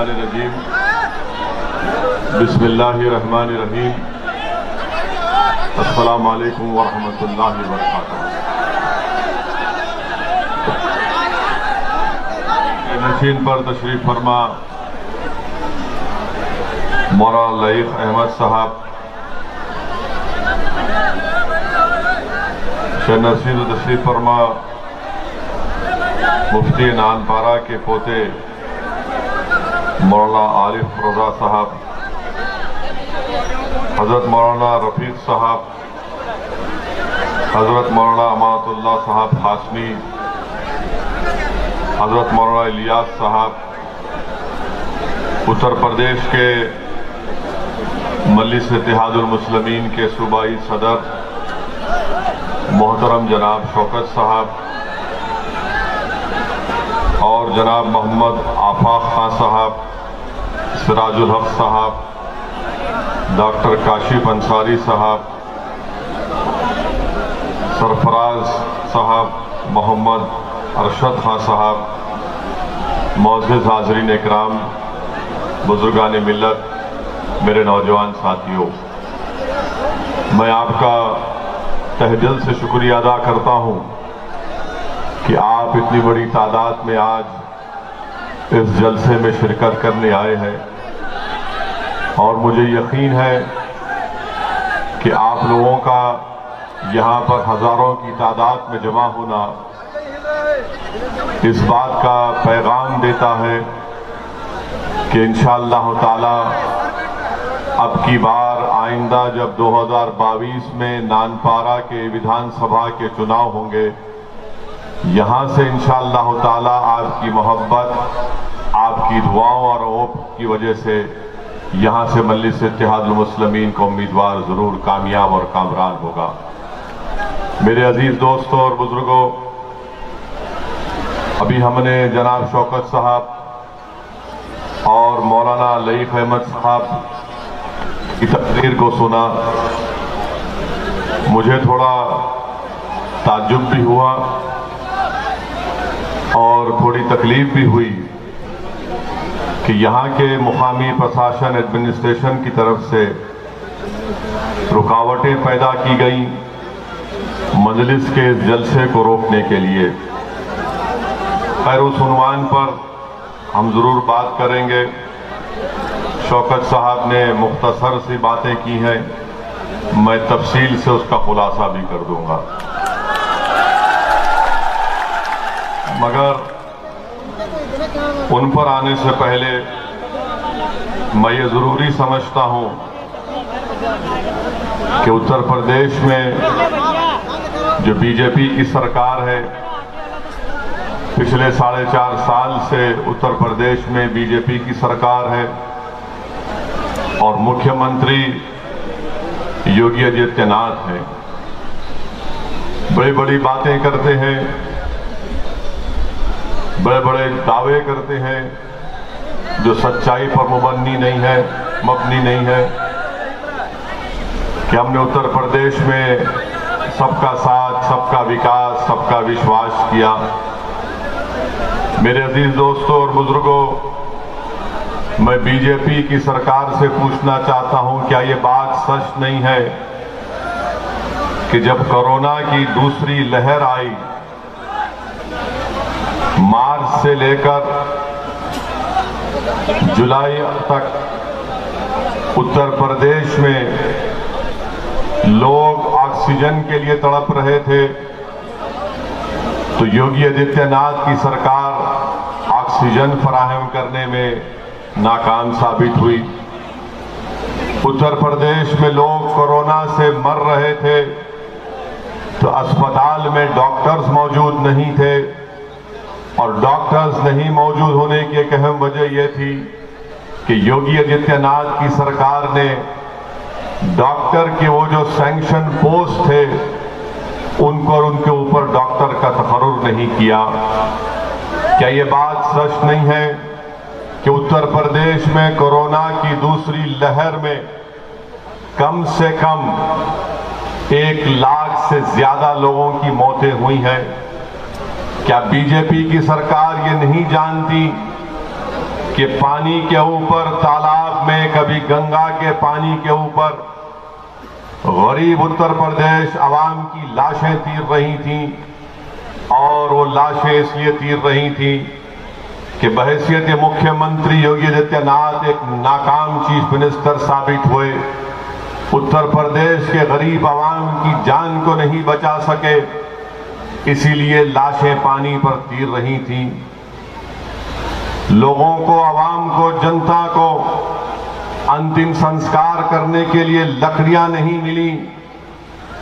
मिनश्शैतानिर्रजीम बिस्मिल्लाहिर्रहमानिर्रहीम अस्सलामु अलैकुम वरहमतुल्लाहि वबरकातुहू। नशीन पर तशरीफ फरमा मौलाना लईक अहमद साहब, नशीन तशरीफ फरमा मुफ्ती नानपारा के पोते मौलाना आरिफ रजा साहब, हज़रत मौलाना रफ़ीक साहब, हज़रत मौलाना अमानतुल्लाह साहब हाशमी, हज़रत मौलाना इलियास साहब, उत्तर प्रदेश के मजलिस इत्तेहादुल मुस्लिमीन के सूबाई सदर मोहतरम जनाब शौकत साहब और जनाब मोहम्मद आफाक खान साहब, सिराजुल हक साहब, डॉक्टर काशिफ अंसारी साहब, सरफराज साहब, मोहम्मद अरशद खान साहब, मौजूद हाज़रीन इकराम, बुजुर्गान मिल्लत, मेरे नौजवान साथियों, मैं आपका तहे दिल से शुक्रिया अदा करता हूँ कि आप इतनी बड़ी तादाद में आज इस जलसे में शिरकत करने आए हैं और मुझे यकीन है कि आप लोगों का यहाँ पर हज़ारों की तादाद में जमा होना इस बात का पैगाम देता है कि इंशाअल्लाह ताला अब की बार आइंदा जब 2022 में नानपारा के विधानसभा के चुनाव होंगे, यहाँ से इंशाअल्लाह ताला आपकी मोहब्बत, आपकी दुआओं और ओप की वजह से यहाँ से मजलिस इत्तेहादुल मुस्लिमीन का उम्मीदवार ज़रूर कामयाब और कामरान होगा। मेरे अजीज़ दोस्तों और बुजुर्गों, अभी हमने जनाब शौकत साहब और मौलाना लईक अहमद साहब की तकरीर को सुना। मुझे थोड़ा ताज्जुब भी हुआ और थोड़ी तकलीफ भी हुई कि यहाँ के मुकामी प्रशासन एडमिनिस्ट्रेशन की तरफ से रुकावटें पैदा की गई मजलिस के जलसे को रोकने के लिए। खैर, उस उन्वान पर हम ज़रूर बात करेंगे। शौकत साहब ने मुख्तसर सी बातें की हैं, मैं तफसील से उसका खुलासा भी कर दूंगा, मगर उन पर आने से पहले मैं ये ज़रूरी समझता हूँ कि उत्तर प्रदेश में जो बीजेपी की सरकार है, पिछले 4.5 साल से उत्तर प्रदेश में बीजेपी की सरकार है और मुख्यमंत्री योगी आदित्यनाथ हैं। बड़ी बड़ी बातें करते हैं, बड़े बड़े दावे करते हैं जो सच्चाई पर मबनी नहीं है कि हमने उत्तर प्रदेश में सबका साथ, सबका विकास, सबका विश्वास किया। मेरे अजीज दोस्तों और बुजुर्गों, मैं बीजेपी की सरकार से पूछना चाहता हूं, क्या ये बात सच नहीं है कि जब कोरोना की दूसरी लहर आई, मार्च से लेकर जुलाई तक उत्तर प्रदेश में लोग ऑक्सीजन के लिए तड़प रहे थे, तो योगी आदित्यनाथ की सरकार ऑक्सीजन फराहम करने में नाकाम साबित हुई। उत्तर प्रदेश में लोग कोरोना से मर रहे थे तो अस्पताल में डॉक्टर्स मौजूद नहीं थे और डॉक्टर्स नहीं मौजूद होने की एक अहम वजह यह थी कि योगी आदित्यनाथ की सरकार ने डॉक्टर के वो जो सैंक्शन पोस्ट थे उनको और उनके ऊपर डॉक्टर का तकर्रुर नहीं किया। क्या ये बात सच नहीं है कि उत्तर प्रदेश में कोरोना की दूसरी लहर में कम से कम 1 लाख से ज्यादा लोगों की मौतें हुई हैं? क्या बीजेपी की सरकार ये नहीं जानती कि पानी के ऊपर, तालाब में, कभी गंगा के पानी के ऊपर गरीब उत्तर प्रदेश आवाम की लाशें तीर रही थीं, और वो लाशें इसलिए तीर रही थीं कि बहैसियत मुख्यमंत्री योगी आदित्यनाथ एक नाकाम चीफ मिनिस्टर साबित हुए, उत्तर प्रदेश के गरीब आवाम की जान को नहीं बचा सके, इसीलिए लाशें पानी पर तीर रही थीं। लोगों को, आवाम को, जनता को अंतिम संस्कार करने के लिए लकड़ियां नहीं मिली,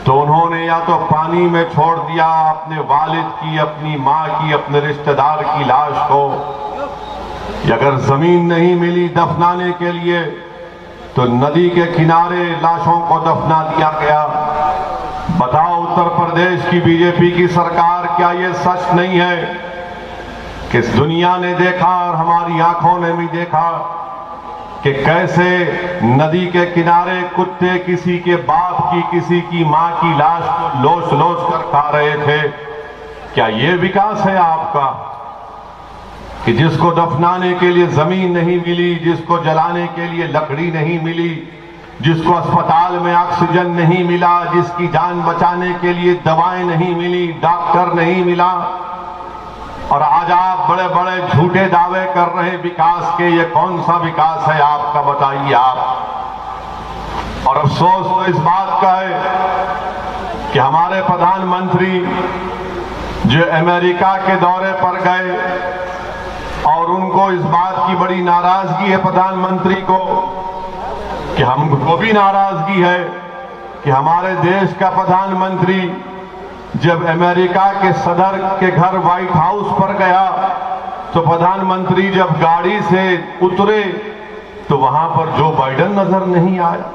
तो उन्होंने या तो पानी में छोड़ दिया अपने वालिद की, अपनी मां की, अपने रिश्तेदार की लाश को, या अगर जमीन नहीं मिली दफनाने के लिए तो नदी के किनारे लाशों को दफना दिया गया। बताओ उत्तर प्रदेश की बीजेपी की सरकार, क्या ये सच नहीं है कि इस दुनिया ने देखा और हमारी आंखों ने भी देखा कि कैसे नदी के किनारे कुत्ते किसी के बाप की, किसी की मां की लाश को लोच लोच कर खा रहे थे। क्या ये विकास है आपका कि जिसको दफनाने के लिए जमीन नहीं मिली, जिसको जलाने के लिए लकड़ी नहीं मिली, जिसको अस्पताल में ऑक्सीजन नहीं मिला, जिसकी जान बचाने के लिए दवाएं नहीं मिली, डॉक्टर नहीं मिला, और आज आप बड़े बड़े झूठे दावे कर रहे हैं विकास के? ये कौन सा विकास है आपका, बताइए आप। और अफसोस तो इस बात का है कि हमारे प्रधानमंत्री जो अमेरिका के दौरे पर गए, और उनको इस बात की बड़ी नाराजगी है प्रधानमंत्री को, कि हमको भी नाराजगी है कि हमारे देश का प्रधानमंत्री जब अमेरिका के सदर के घर व्हाइट हाउस पर गया, तो प्रधानमंत्री जब गाड़ी से उतरे तो वहां पर जो बाइडेन नजर नहीं आया।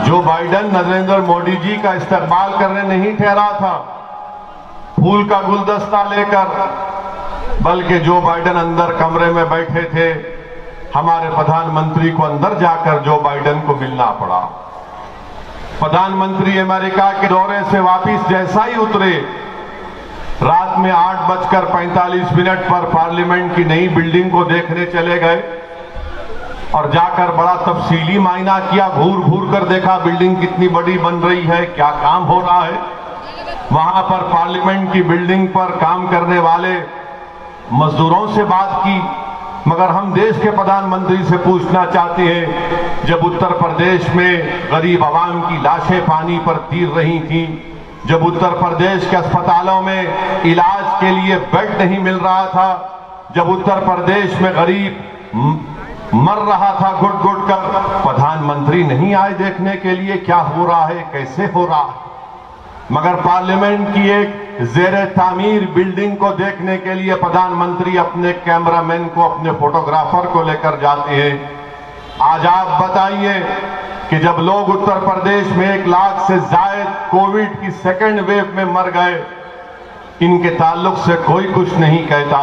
जो बाइडेन नरेंद्र मोदी जी का इस्तकबाल करने नहीं ठहरा था फूल का गुलदस्ता लेकर, बल्कि जो बाइडेन अंदर कमरे में बैठे थे, हमारे प्रधानमंत्री को अंदर जाकर जो बाइडेन को मिलना पड़ा। प्रधानमंत्री अमेरिका के दौरे से वापस जैसा ही उतरे, रात में 8:45 पर पार्लियामेंट की नई बिल्डिंग को देखने चले गए, और जाकर बड़ा तफसीली मायना किया, घूर घूर कर देखा बिल्डिंग कितनी बड़ी बन रही है, क्या काम हो रहा है। वहां पर पार्लियामेंट की बिल्डिंग पर काम करने वाले मजदूरों से बात की, मगर हम देश के प्रधानमंत्री से पूछना चाहते हैं, जब उत्तर प्रदेश में गरीब आवाम की लाशें पानी पर तीर रही थीं, जब उत्तर प्रदेश के अस्पतालों में इलाज के लिए बेड नहीं मिल रहा था, जब उत्तर प्रदेश में गरीब मर रहा था घुट घुट कर, प्रधानमंत्री नहीं आए देखने के लिए क्या हो रहा है, कैसे हो रहा है। मगर पार्लियामेंट की एक जेरे तामीर बिल्डिंग को देखने के लिए प्रधानमंत्री अपने कैमरामैन को, अपने फोटोग्राफर को लेकर जाते हैं। आज आप बताइए कि जब लोग उत्तर प्रदेश में 1 लाख से ज्यादा कोविड की सेकेंड वेव में मर गए, इनके ताल्लुक से कोई कुछ नहीं कहता।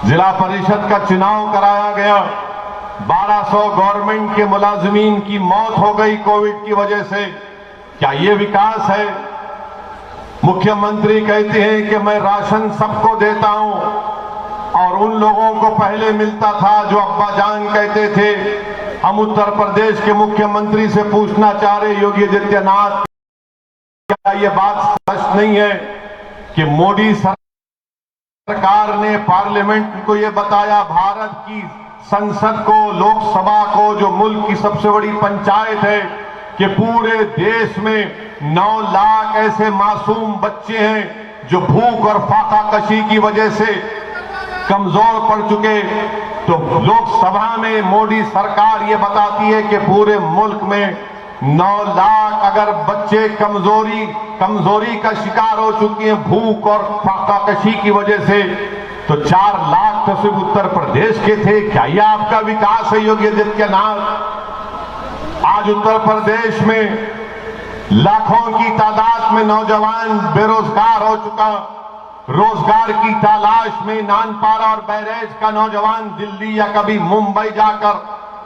जिला परिषद का चुनाव कराया गया, 1200 गवर्नमेंट के मुलाजिमीन की मौत हो गई कोविड की वजह से। क्या ये विकास है? मुख्यमंत्री कहते हैं कि मैं राशन सबको देता हूं, और उन लोगों को पहले मिलता था जो अब्बा जान कहते थे। हम उत्तर प्रदेश के मुख्यमंत्री से पूछना चाह रहे योगी आदित्यनाथ, क्या ये बात सच नहीं है कि मोदी सरकार ने पार्लियामेंट को ये बताया, भारत की संसद को, लोकसभा को, जो मुल्क की सबसे बड़ी पंचायत है, कि पूरे देश में 9 लाख ऐसे मासूम बच्चे हैं जो भूख और फाका कशी की वजह से कमजोर पड़ चुके। तो लोकसभा में मोदी सरकार ये बताती है कि पूरे मुल्क में 9 लाख अगर बच्चे कमजोरी का शिकार हो चुके हैं भूख और फाका कशी की वजह से, तो 4 लाख तो सिर्फ उत्तर प्रदेश के थे। क्या यह आपका विकास है योगी आदित्यनाथ? आज उत्तर प्रदेश में लाखों की तादाद में नौजवान बेरोजगार हो चुका। रोजगार की तलाश में नानपारा और बहराइच का नौजवान दिल्ली या कभी मुंबई जाकर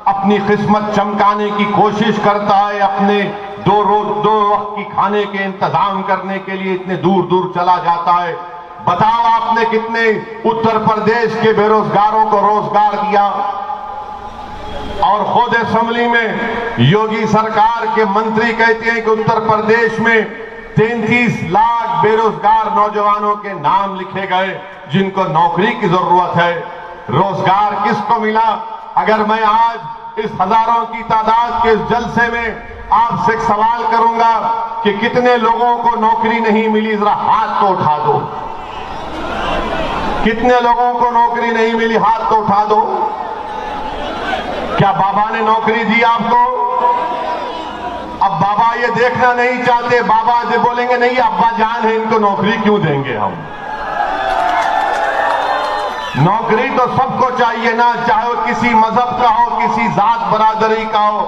अपनी किस्मत चमकाने की कोशिश करता है, अपने दो वक्त की खाने के इंतजाम करने के लिए इतने दूर दूर चला जाता है। बताओ आपने आपने कितने उत्तर प्रदेश के बेरोजगारों को रोजगार दिया। और खुद असेंबली में योगी सरकार के मंत्री कहते हैं कि उत्तर प्रदेश में 33 लाख बेरोजगार नौजवानों के नाम लिखे गए जिनको नौकरी की जरूरत है। रोजगार किसको मिला? अगर मैं आज इस हजारों की तादाद के इस जलसे में आपसे एक सवाल करूंगा कि कितने लोगों को नौकरी नहीं मिली, जरा हाथ तो उठा दो। कितने लोगों को नौकरी नहीं मिली, हाथ तो उठा दो। क्या बाबा ने नौकरी दी आपको? अब बाबा ये देखना नहीं चाहते, बाबा जो बोलेंगे नहीं अब्बा जान है, इनको नौकरी क्यों देंगे हम। नौकरी तो सबको चाहिए ना, चाहे वो किसी मजहब का हो, किसी जात बरादरी का हो,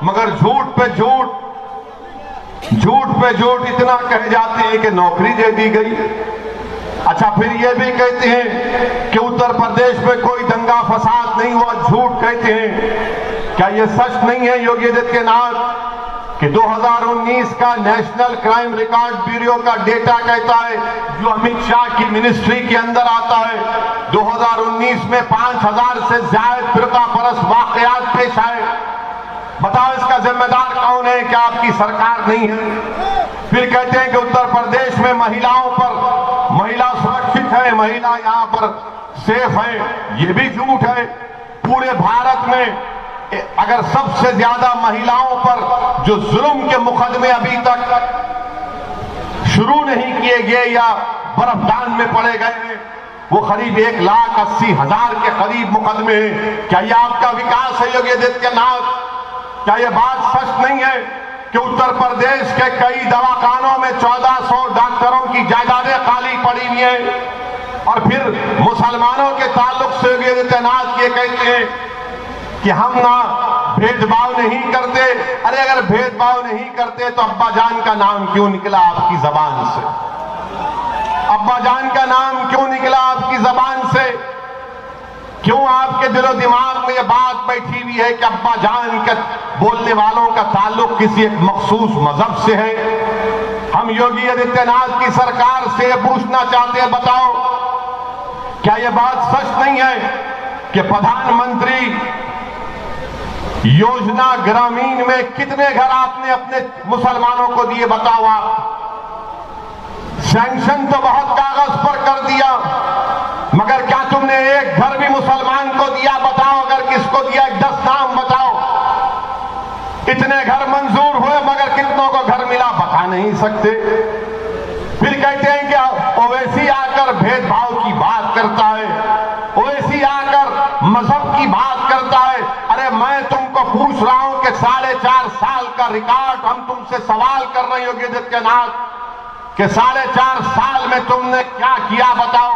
मगर झूठ पे झूठ इतना कह जाते हैं कि नौकरी दे दी गई। अच्छा, फिर ये भी कहते हैं कि उत्तर प्रदेश में कोई दंगा फसाद नहीं हुआ, झूठ कहते हैं। क्या ये सच नहीं है योगी आदित्यनाथ कि 2019 का नेशनल क्राइम रिकॉर्ड ब्यूरो का डेटा कहता है, जो अमित शाह की मिनिस्ट्री के अंदर आता है, 2019 में 5000 से ज्यादा फिरकापरस्त वाकयात पेश आए। बताओ इसका जिम्मेदार कौन है? क्या आपकी सरकार नहीं है? फिर कहते हैं कि उत्तर प्रदेश में महिला सुरक्षित है, महिला यहां पर सेफ है। ये भी झूठ है। पूरे भारत में अगर सबसे ज्यादा महिलाओं पर जो जुल्म के मुकदमे अभी तक शुरू नहीं किए गए या बर्फदान में पड़े गए हैं, वो करीब 1,80,000 के करीब मुकदमे हैं। क्या ये आपका विकास है योगी आदित्यनाथ? क्या ये बात सच नहीं है कि उत्तर प्रदेश के कई दवाखानों में 1400 डॉक्टरों की जायदादें खाली पड़ी हुई हैं? और फिर मुसलमानों के ताल्लुक से योगी आदित्यनाथ ये कहते हैं कि हम ना भेदभाव नहीं करते। अरे अगर भेदभाव नहीं करते तो अब्बा जान का नाम क्यों निकला आपकी जबान से? अब्बा जान का नाम क्यों निकला आपकी जबान से? क्यों आपके दिलो दिमाग में ये बात बैठी हुई है कि अब्बा जान के बोलने वालों का ताल्लुक किसी एक मखसूस मजहब से है? हम योगी आदित्यनाथ की सरकार से पूछना चाहते हैं, बताओ क्या यह बात सच नहीं है कि प्रधानमंत्री योजना ग्रामीण में कितने घर आपने अपने मुसलमानों को दिए? बताओ आप। सैंक्शन तो बहुत कागज पर कर दिया, मगर क्या तुमने एक घर भी मुसलमान को दिया? बताओ अगर किसको दिया, 10 नाम बताओ। इतने घर मंजूर हुए मगर कितनों को घर मिला बता नहीं सकते। फिर कहते हैं कि ओवैसी आकर भेदभाव की बात करता है, ओवैसी आकर मजहब की बात करता है। अरे मैं तुमको पूछ रहा हूं कि 4.5 साल का रिकॉर्ड हम तुमसे सवाल कर रहे हैं योगी आदित्यनाथ कि 4.5 साल में तुमने क्या किया बताओ?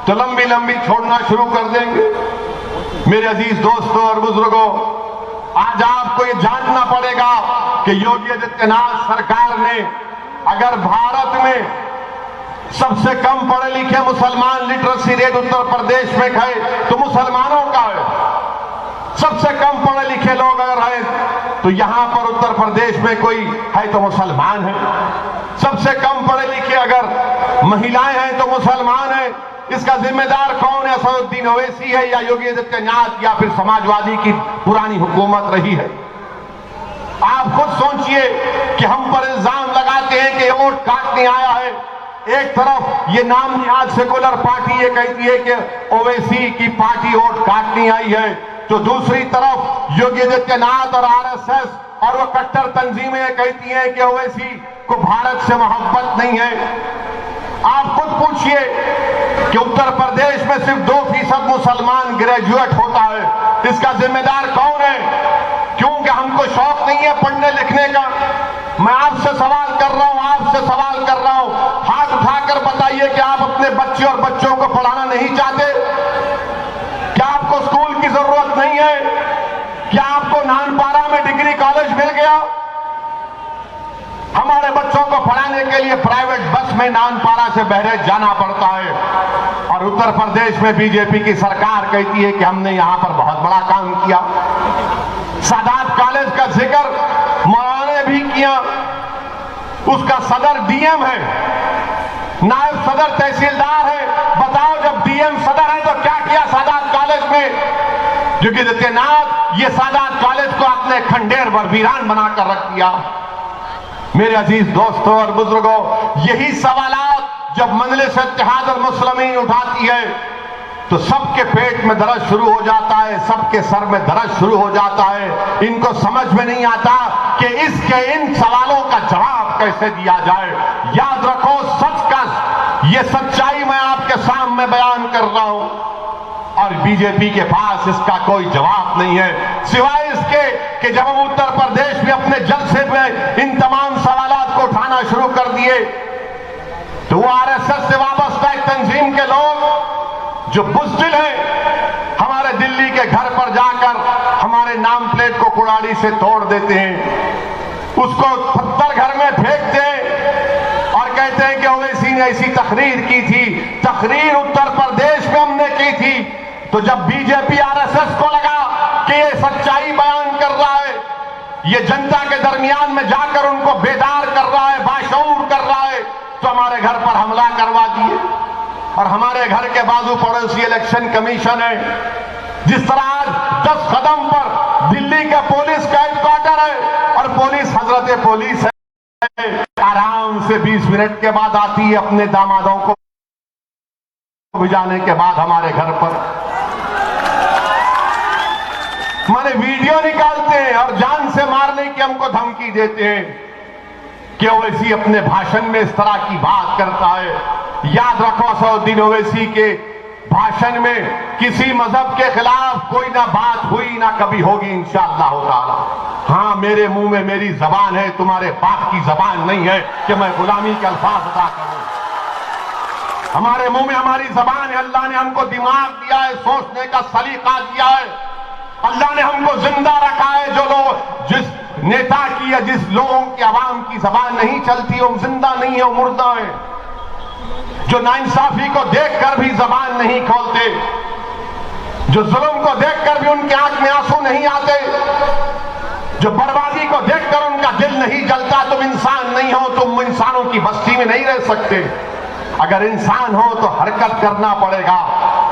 तो लंबी लंबी छोड़ना शुरू कर देंगे। मेरे अजीज दोस्तों और बुजुर्गों, आज आपको ये जानना पड़ेगा कि योगी आदित्यनाथ सरकार ने अगर भारत में सबसे कम पढ़े लिखे मुसलमान लिटरेसी रेट उत्तर प्रदेश में गए तो मुसलमानों का है। सबसे कम पढ़े लिखे लोग अगर हैं तो यहां पर उत्तर प्रदेश में कोई है तो मुसलमान है। सबसे कम पढ़े लिखे अगर महिलाएं हैं तो मुसलमान है। इसका जिम्मेदार कौन है? असदुद्दीन ओवैसी है या योगी आदित्यनाथ या फिर समाजवादी की पुरानी हुकूमत रही है? आप खुद सोचिए कि हम पर इल्जाम लगाते हैं कि वोट काटने आया है। एक तरफ ये नाम निहाद सेकुलर पार्टी ये कहती है कि ओवैसी की पार्टी वोट काटने आई है, तो दूसरी तरफ योगी आदित्यनाथ और आरएसएस और वो कट्टर तंजीमें कहती हैं कि ओवैसी को भारत से मोहब्बत नहीं है। आप खुद पूछिए कि उत्तर प्रदेश में सिर्फ 2% मुसलमान ग्रेजुएट होता है। इसका जिम्मेदार कौन है? क्योंकि हमको शौक नहीं है पढ़ने लिखने का। मैं आपसे सवाल कर रहा हूं, हाथ उठाकर बताइए कि आप अपने बच्चे और बच्चों को पढ़ाना नहीं चाहते? क्या आपको स्कूल की जरूरत नहीं है? क्या आपको नानपारा में डिग्री कॉलेज मिल गया? हमारे बच्चों को पढ़ाने के लिए प्राइवेट बस में नानपारा से बहराइच जाना पड़ता है। और उत्तर प्रदेश में बीजेपी की सरकार कहती है कि हमने यहां पर बहुत बड़ा काम किया। सादात कॉलेज का जिक्र मौलाना ने भी किया। उसका सदर डीएम है, नायब सदर तहसीलदार है। योगी आदित्यनाथ ये सादात कॉलेज को अपने खंडेर व वीरान बनाकर रख दिया। मेरे अजीज दोस्तों और बुजुर्गों, यही सवालात जब मजलिस इत्तेहाद अल मुस्लिमीन उठाती है तो सबके पेट में दर्द शुरू हो जाता है, सबके सर में दर्द शुरू हो जाता है। इनको समझ में नहीं आता कि इसके इन सवालों का जवाब कैसे दिया जाए। याद रखो, सच का ये सच्चाई मैं आपके सामने बयान कर रहा हूं और बीजेपी के पास इसका कोई जवाब नहीं है, सिवाय इसके कि जब हम उत्तर प्रदेश में अपने जलसे में इन तमाम सवालात को उठाना शुरू कर दिए तो वो आरएसएस से वाबस्ता एक तंजीम के लोग जो बुज़दिल हैं हमारे दिल्ली के घर पर जाकर हमारे नाम प्लेट को कुड़ाड़ी से तोड़ देते हैं, उसको पत्थर घर में फेंकते हैं और कहते हैं कि ओवैसी ने ऐसी तकरीर की थी। तकरीर उत्तर प्रदेश में हमने की थी, तो जब बीजेपी आरएसएस को लगा कि ये सच्चाई बयान कर रहा है, ये जनता के दरमियान में जाकर उनको बेदार कर रहा है, बाशऊर कर रहा है, तो हमारे घर पर हमला करवा दिए। और हमारे घर के बाजू पड़ोसी इलेक्शन कमीशन है, जिस तरह आज 10 कदम पर दिल्ली का पुलिस का हेडक्वार्टर है और पुलिस हजरत पुलिस है, आराम से 20 मिनट के बाद आती है अपने दामादों को भिजाने के बाद हमारे घर पर। माने वीडियो निकालते हैं और जान से मारने की हमको धमकी देते हैं कि ओवैसी अपने भाषण में इस तरह की बात करता है। याद रखो, असदुद्दीन ओवैसी के भाषण में किसी मजहब के खिलाफ कोई ना बात हुई ना कभी होगी इंशाअल्लाह ताला। हाँ, मेरे मुंह में मेरी जबान है, तुम्हारे बाप की जबान नहीं है कि मैं गुलामी के अल्फाज अदा करूं। हमारे मुंह में हमारी जबान है। अल्लाह ने हमको दिमाग दिया है, सोचने का सलीका दिया है। अल्लाह ने हमको जिंदा रखा है। जो लोग जिस नेता की या जिस लोगों की आवाम की जबान नहीं चलती, वो जिंदा नहीं है, वो मुर्दा है। जो नाइंसाफी को देखकर भी जबान नहीं खोलते, जो जुल्म को देखकर भी उनके आंख में आंसू नहीं आते, जो बर्बादी को देखकर उनका दिल नहीं जलता, तुम इंसान नहीं हो, तुम इंसानों की बस्ती में नहीं रह सकते। अगर इंसान हो तो हरकत करना पड़ेगा,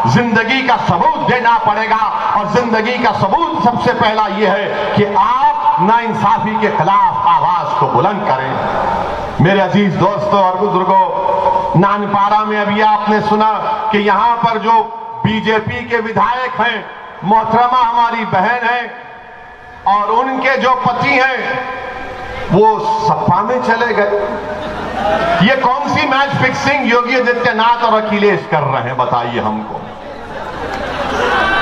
जिंदगी का सबूत देना पड़ेगा। और जिंदगी का सबूत सबसे पहला यह है कि आप नाइंसाफी के खिलाफ आवाज को बुलंद करें। मेरे अजीज दोस्तों और बुजुर्गों, नानपारा में अभी आपने सुना कि यहां पर जो बीजेपी के विधायक हैं, मोहतरमा हमारी बहन है और उनके जो पति हैं वो सपा में चले गए। ये कौन सी मैच फिक्सिंग योगी आदित्यनाथ और अखिलेश कर रहे हैं, बताइए हमको।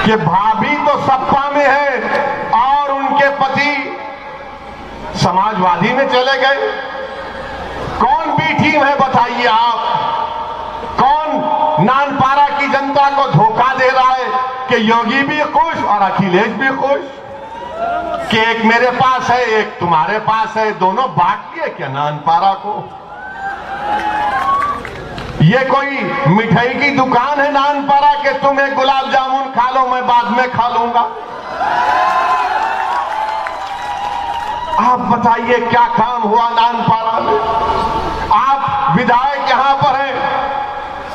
कि भाभी तो सपा में है और उनके पति समाजवादी में चले गए। कौन बी टीम है बताइए आप? कौन नानपारा की जनता को धोखा दे रहा है कि योगी भी खुश और अखिलेश भी खुश, कि एक मेरे पास है एक तुम्हारे पास है, दोनों बांट लिए क्या नानपारा को? ये कोई मिठाई की दुकान है नानपारा के तुम एक गुलाब जामुन खा लो, मैं बाद में खा लूंगा? आप बताइए क्या काम हुआ नानपारा में? आप विधायक यहां पर हैं,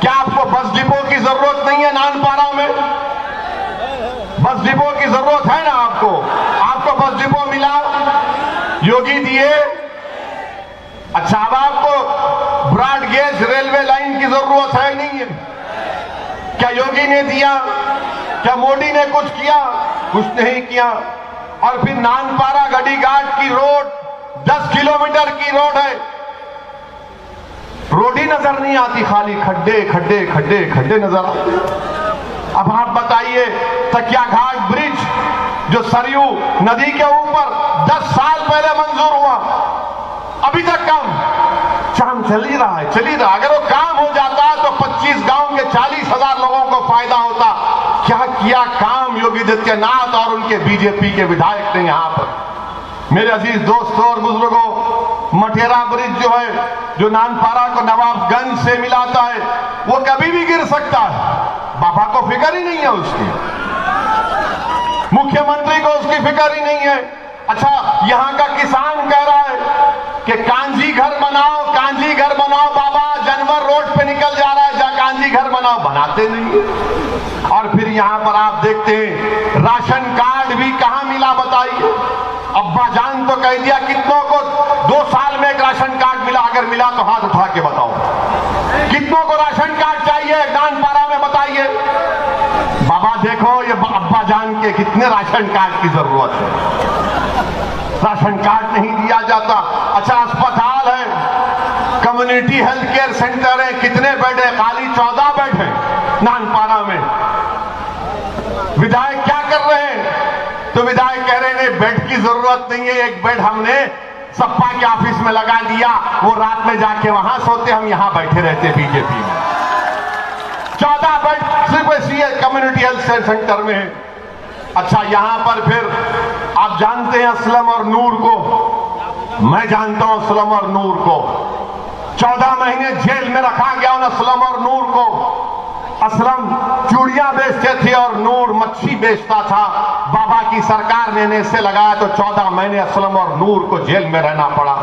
क्या आपको बस डिपो की जरूरत नहीं है नानपारा में? बस डिपो की जरूरत है ना आपको? आपको बस डिपो मिला, योगी दिए। अच्छा, अब आपको ब्रॉड गेज रेलवे लाइन की जरूरत है नहीं है? क्या योगी ने दिया? क्या मोदी ने कुछ किया? कुछ नहीं किया। और फिर नानपारा गढ़ीघाट की रोड 10 किलोमीटर की रोड है, रोड ही नजर नहीं आती, खाली खड्डे खड्डे खड्डे खड्डे नजर आते। अब आप बताइए, तकिया घाट ब्रिज जो सरयू नदी के ऊपर 10 साल पहले मंजूर हुआ, अभी तक काम चल ही रहा है, चल ही रहा। अगर वो काम हो जाता तो 25 गांव के 40,000 लोगों को फायदा होता। क्या किया काम योगी आदित्यनाथ और उनके बीजेपी के विधायक ने यहां पर। मेरे अजीज दोस्तों और बुजुर्गों, मठेरा ब्रिज जो है, जो नानपारा को नवाबगंज से मिलाता है, वो कभी भी गिर सकता है। बाबा को फिक्र ही नहीं है उसकी, मुख्यमंत्री को उसकी फिक्र ही नहीं है। अच्छा, यहां का किसान कह रहा है कि कांजी घर बनाओ, कांजी घर बनाओ बाबा, जानवर रोड पे निकल जा रहा है, जा कांजी बिजली घर बनाओ, बनाते नहीं है। और फिर यहां पर आप देखते हैं राशन कार्ड भी कहां मिला बताइए। अब्बा जान तो कह दिया कितनों को 2 साल में एक राशन कार्ड मिला, अगर मिला तो हाथ उठा के बताओ। कितनों को राशन कार्ड चाहिए नानपारा में बताइए। बाबा देखो ये अब्बा जान के कितने राशन कार्ड की जरूरत है, राशन कार्ड नहीं दिया जाता। अच्छा अस्पताल है, कम्युनिटी हेल्थ केयर सेंटर है, कितने बेड है? खाली 14 बेड है नानपारा में। विधायक क्या कर रहे हैं? तो विधायक कह रहे हैं बेड की जरूरत नहीं है, एक बेड हमने सपा के ऑफिस में लगा दिया, वो रात में जाके वहां सोते, हम यहां बैठे रहते बीजेपी में। 14 बेड सिर्फ इसी कम्युनिटी हेल्थ सेंटर में है। अच्छा यहां पर फिर आप जानते हैं असलम और नूर को, मैं जानता हूं असलम और नूर को। 14 महीने जेल में रखा गया उन असलम और नूर को। असलम चूड़ियां बेचते थे और नूर मच्छी बेचता था। बाबा की सरकार ने इसे लगाया तो 14 महीने असलम और नूर को जेल में रहना पड़ा।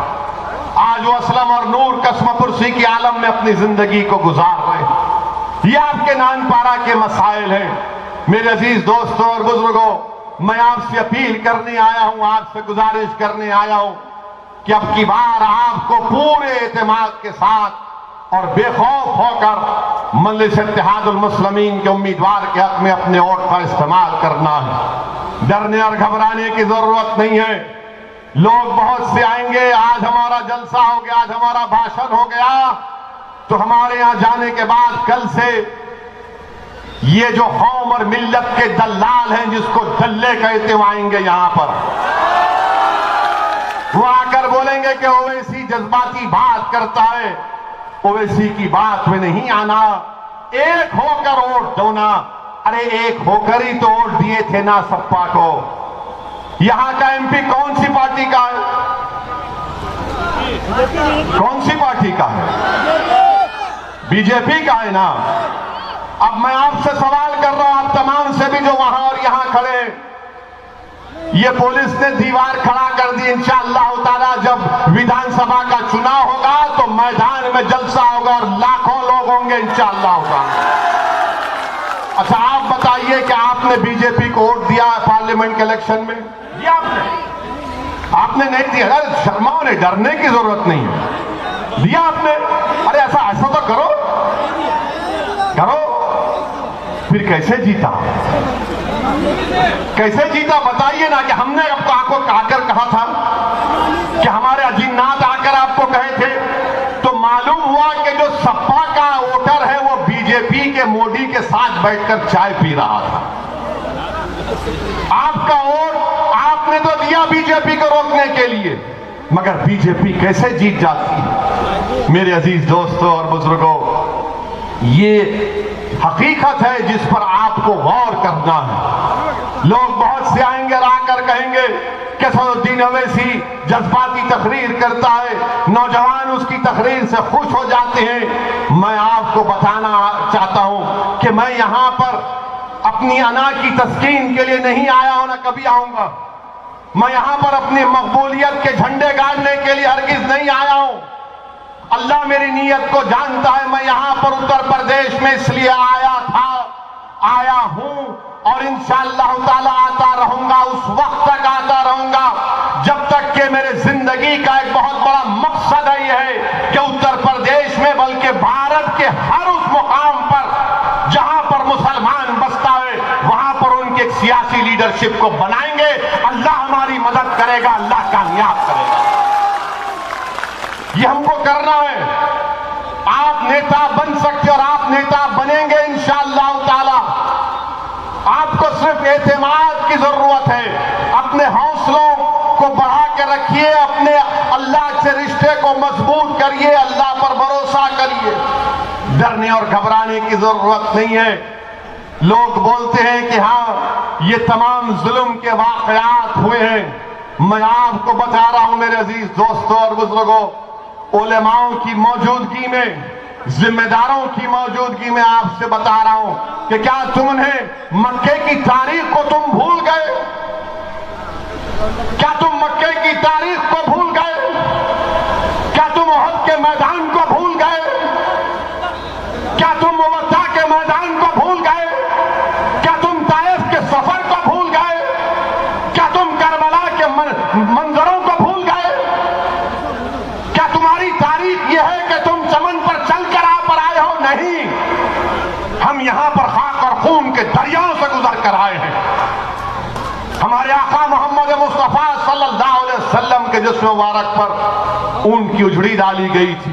आज वो असलम और नूर कसमपुरसी की आलम में अपनी जिंदगी को गुजार रहे। ये आपके नानपारा के मसाइल हैं। मेरे अजीज दोस्तों और बुजुर्गों, मैं आपसे अपील करने आया हूं, आपसे गुजारिश करने आया हूं कि अब की बार आपको पूरे एतमाद के साथ और बेखौफ होकर मजलिस इत्तेहादुल मुस्लिमीन के उम्मीदवार के हक में अपने वोट का इस्तेमाल करना है। डरने और घबराने की जरूरत नहीं है। लोग बहुत से आएंगे, आज हमारा जलसा हो गया, आज हमारा भाषण हो गया, तो हमारे यहां जाने के बाद कल से ये जो कौम और मिल्लत के दल्लाल हैं, जिसको दल्ले कहते हुए आएंगे यहां पर, वो आकर बोलेंगे कि ओवैसी जज्बाती बात करता है। ओवैसी की बात में नहीं आना, एक होकर वोट दोना। अरे एक होकर ही तो वोट दिए थे ना सपा को। यहां का एमपी कौन सी पार्टी का है? कौन सी पार्टी का है? बीजेपी का है ना। अब मैं आपसे सवाल कर रहा हूं, आप तमाम से भी जो वहां और यहां खड़े, ये पुलिस ने दीवार खड़ा कर दी। इंशाअल्लाह ताला जब विधानसभा का चुनाव होगा तो मैदान में जलसा होगा और लाखों लोग होंगे इंशाअल्लाह ताला। अच्छा आप बताइए कि आपने बीजेपी को वोट दिया है पार्लियामेंट के इलेक्शन में? दिया आपने नहीं दिया? अरे शर्माओ नहीं, डरने की जरूरत नहीं है, दिया आपने। अरे ऐसा तो करो करो। फिर कैसे जीता? कैसे जीता बताइए ना। कि हमने आपको आकर कहा था कि हमारे अजीनाथ आकर आपको कहे थे, तो मालूम हुआ कि जो सपा का वोटर है वो बीजेपी के मोदी के साथ बैठकर चाय पी रहा था। आपका वोट आपने तो दिया बीजेपी को रोकने के लिए, मगर बीजेपी कैसे जीत जाती है? मेरे अजीज दोस्तों और बुजुर्गों, ये हकीकत है जिस पर आपको गौर करना है। लोग बहुत से आएंगे और आकर कहेंगे कि असदुद्दीन ओवैसी जज्बाती तकरीर करता है, नौजवान उसकी तकरीर से खुश हो जाते हैं। मैं आपको बताना चाहता हूं कि मैं यहां पर अपनी अना की तस्कीन के लिए नहीं आया हूं, ना कभी आऊंगा। मैं यहां पर अपनी मकबूलियत के झंडे गाड़ने के लिए हरगिज नहीं आया हूं। अल्लाह मेरी नीयत को जानता है। मैं यहां पर उत्तर प्रदेश में इसलिए आया हूं और इंशाअल्लाह ताला आता रहूंगा, उस वक्त तक आता रहूंगा जब तक कि मेरे जिंदगी का एक बहुत बड़ा मकसद है कि उत्तर प्रदेश में बल्कि भारत के हर उस मुकाम पर जहां पर मुसलमान बसता है वहां पर उनकी एक सियासी लीडरशिप को बनाएंगे। अल्लाह हमारी मदद करेगा, अल्लाह कामयाब करेगा। ये हमको करना है। आप नेता बन सकते और आप नेता बनेंगे इंशाअल्लाह ताला। आपको सिर्फ एतमाद की जरूरत है। अपने हौसलों को बढ़ा के रखिए, अपने अल्लाह से रिश्ते को मजबूत करिए, अल्लाह पर भरोसा करिए। डरने और घबराने की जरूरत नहीं है। लोग बोलते हैं कि हाँ ये तमाम जुल्म के वाकयात हुए हैं। मैं आपको बता रहा हूं मेरे अजीज दोस्तों और बुजुर्गों, उलेमाओं की मौजूदगी में, जिम्मेदारों की मौजूदगी में आपसे बता रहा हूं कि क्या तुमने मक्के की तारीख को तुम भूल गए? क्या तुम मक्के की तारीख को भूल गए? क्या तुम ओहद के मैदान को भूल गए? क्या तुम हम यहां पर खाक और खून के दरियाओं से गुजर कर आए हैं। हमारे आका मोहम्मद मुस्तफा सल्लल्लाहु अलैहि वसल्लम के जिस्म मुबारक पर ऊन की उजड़ी डाली गई थी।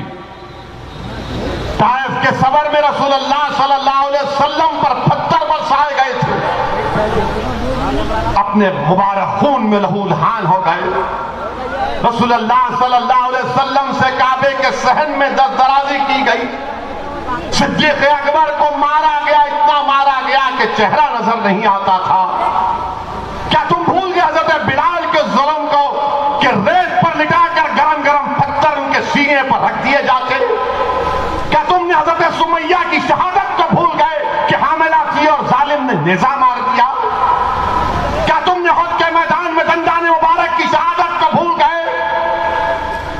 ताइफ के सबर में रसूलुल्लाह सल्लल्लाहु अलैहि वसल्लम पर पत्थर बरसाए गए थे, अपने मुबारक खून में लहूलुहान हो गए। रसूलुल्लाह सल्लल्लाहु अलैहि वसल्लम से काबे के सहन में दस्तदराजी की गई। सिद्दीक़ अकबर को मारा गया, इतना मारा गया कि चेहरा नजर नहीं आता था। क्या तुम भूल गए हजरत बिलाल के जुल्म को कि रेत पर लिटाकर गरम गरम पत्थर उनके सीने पर रख दिए जाते? क्या तुमने हजरत सुमैया की शहादत को भूल गए कि हामिला थी और जालिम ने नेज़ा मार दिया? क्या तुमने उहद के मैदान में दंदाने मुबारक की शहादत को भूल गए?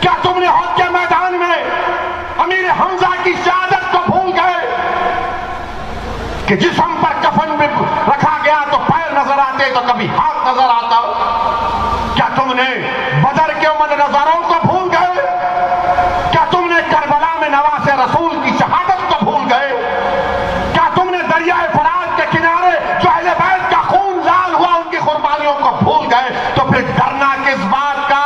क्या तुमने उहद के मैदान में अमीर हमजा की शहादत को भूल गए कि जिस्म पर कफन भी रखा गया तो पैर नजर आते तो कभी हाथ नजर आता? क्या तुमने बदर के उमर नजारों को भूल गए? क्या तुमने करबला में नवासे रसूल की शहादत को भूल गए? क्या तुमने दरियाए फरात के किनारे जो अहले बैत का खून लाल हुआ उनकी कुर्बानियों को भूल गए? तो फिर डरना किस बात का?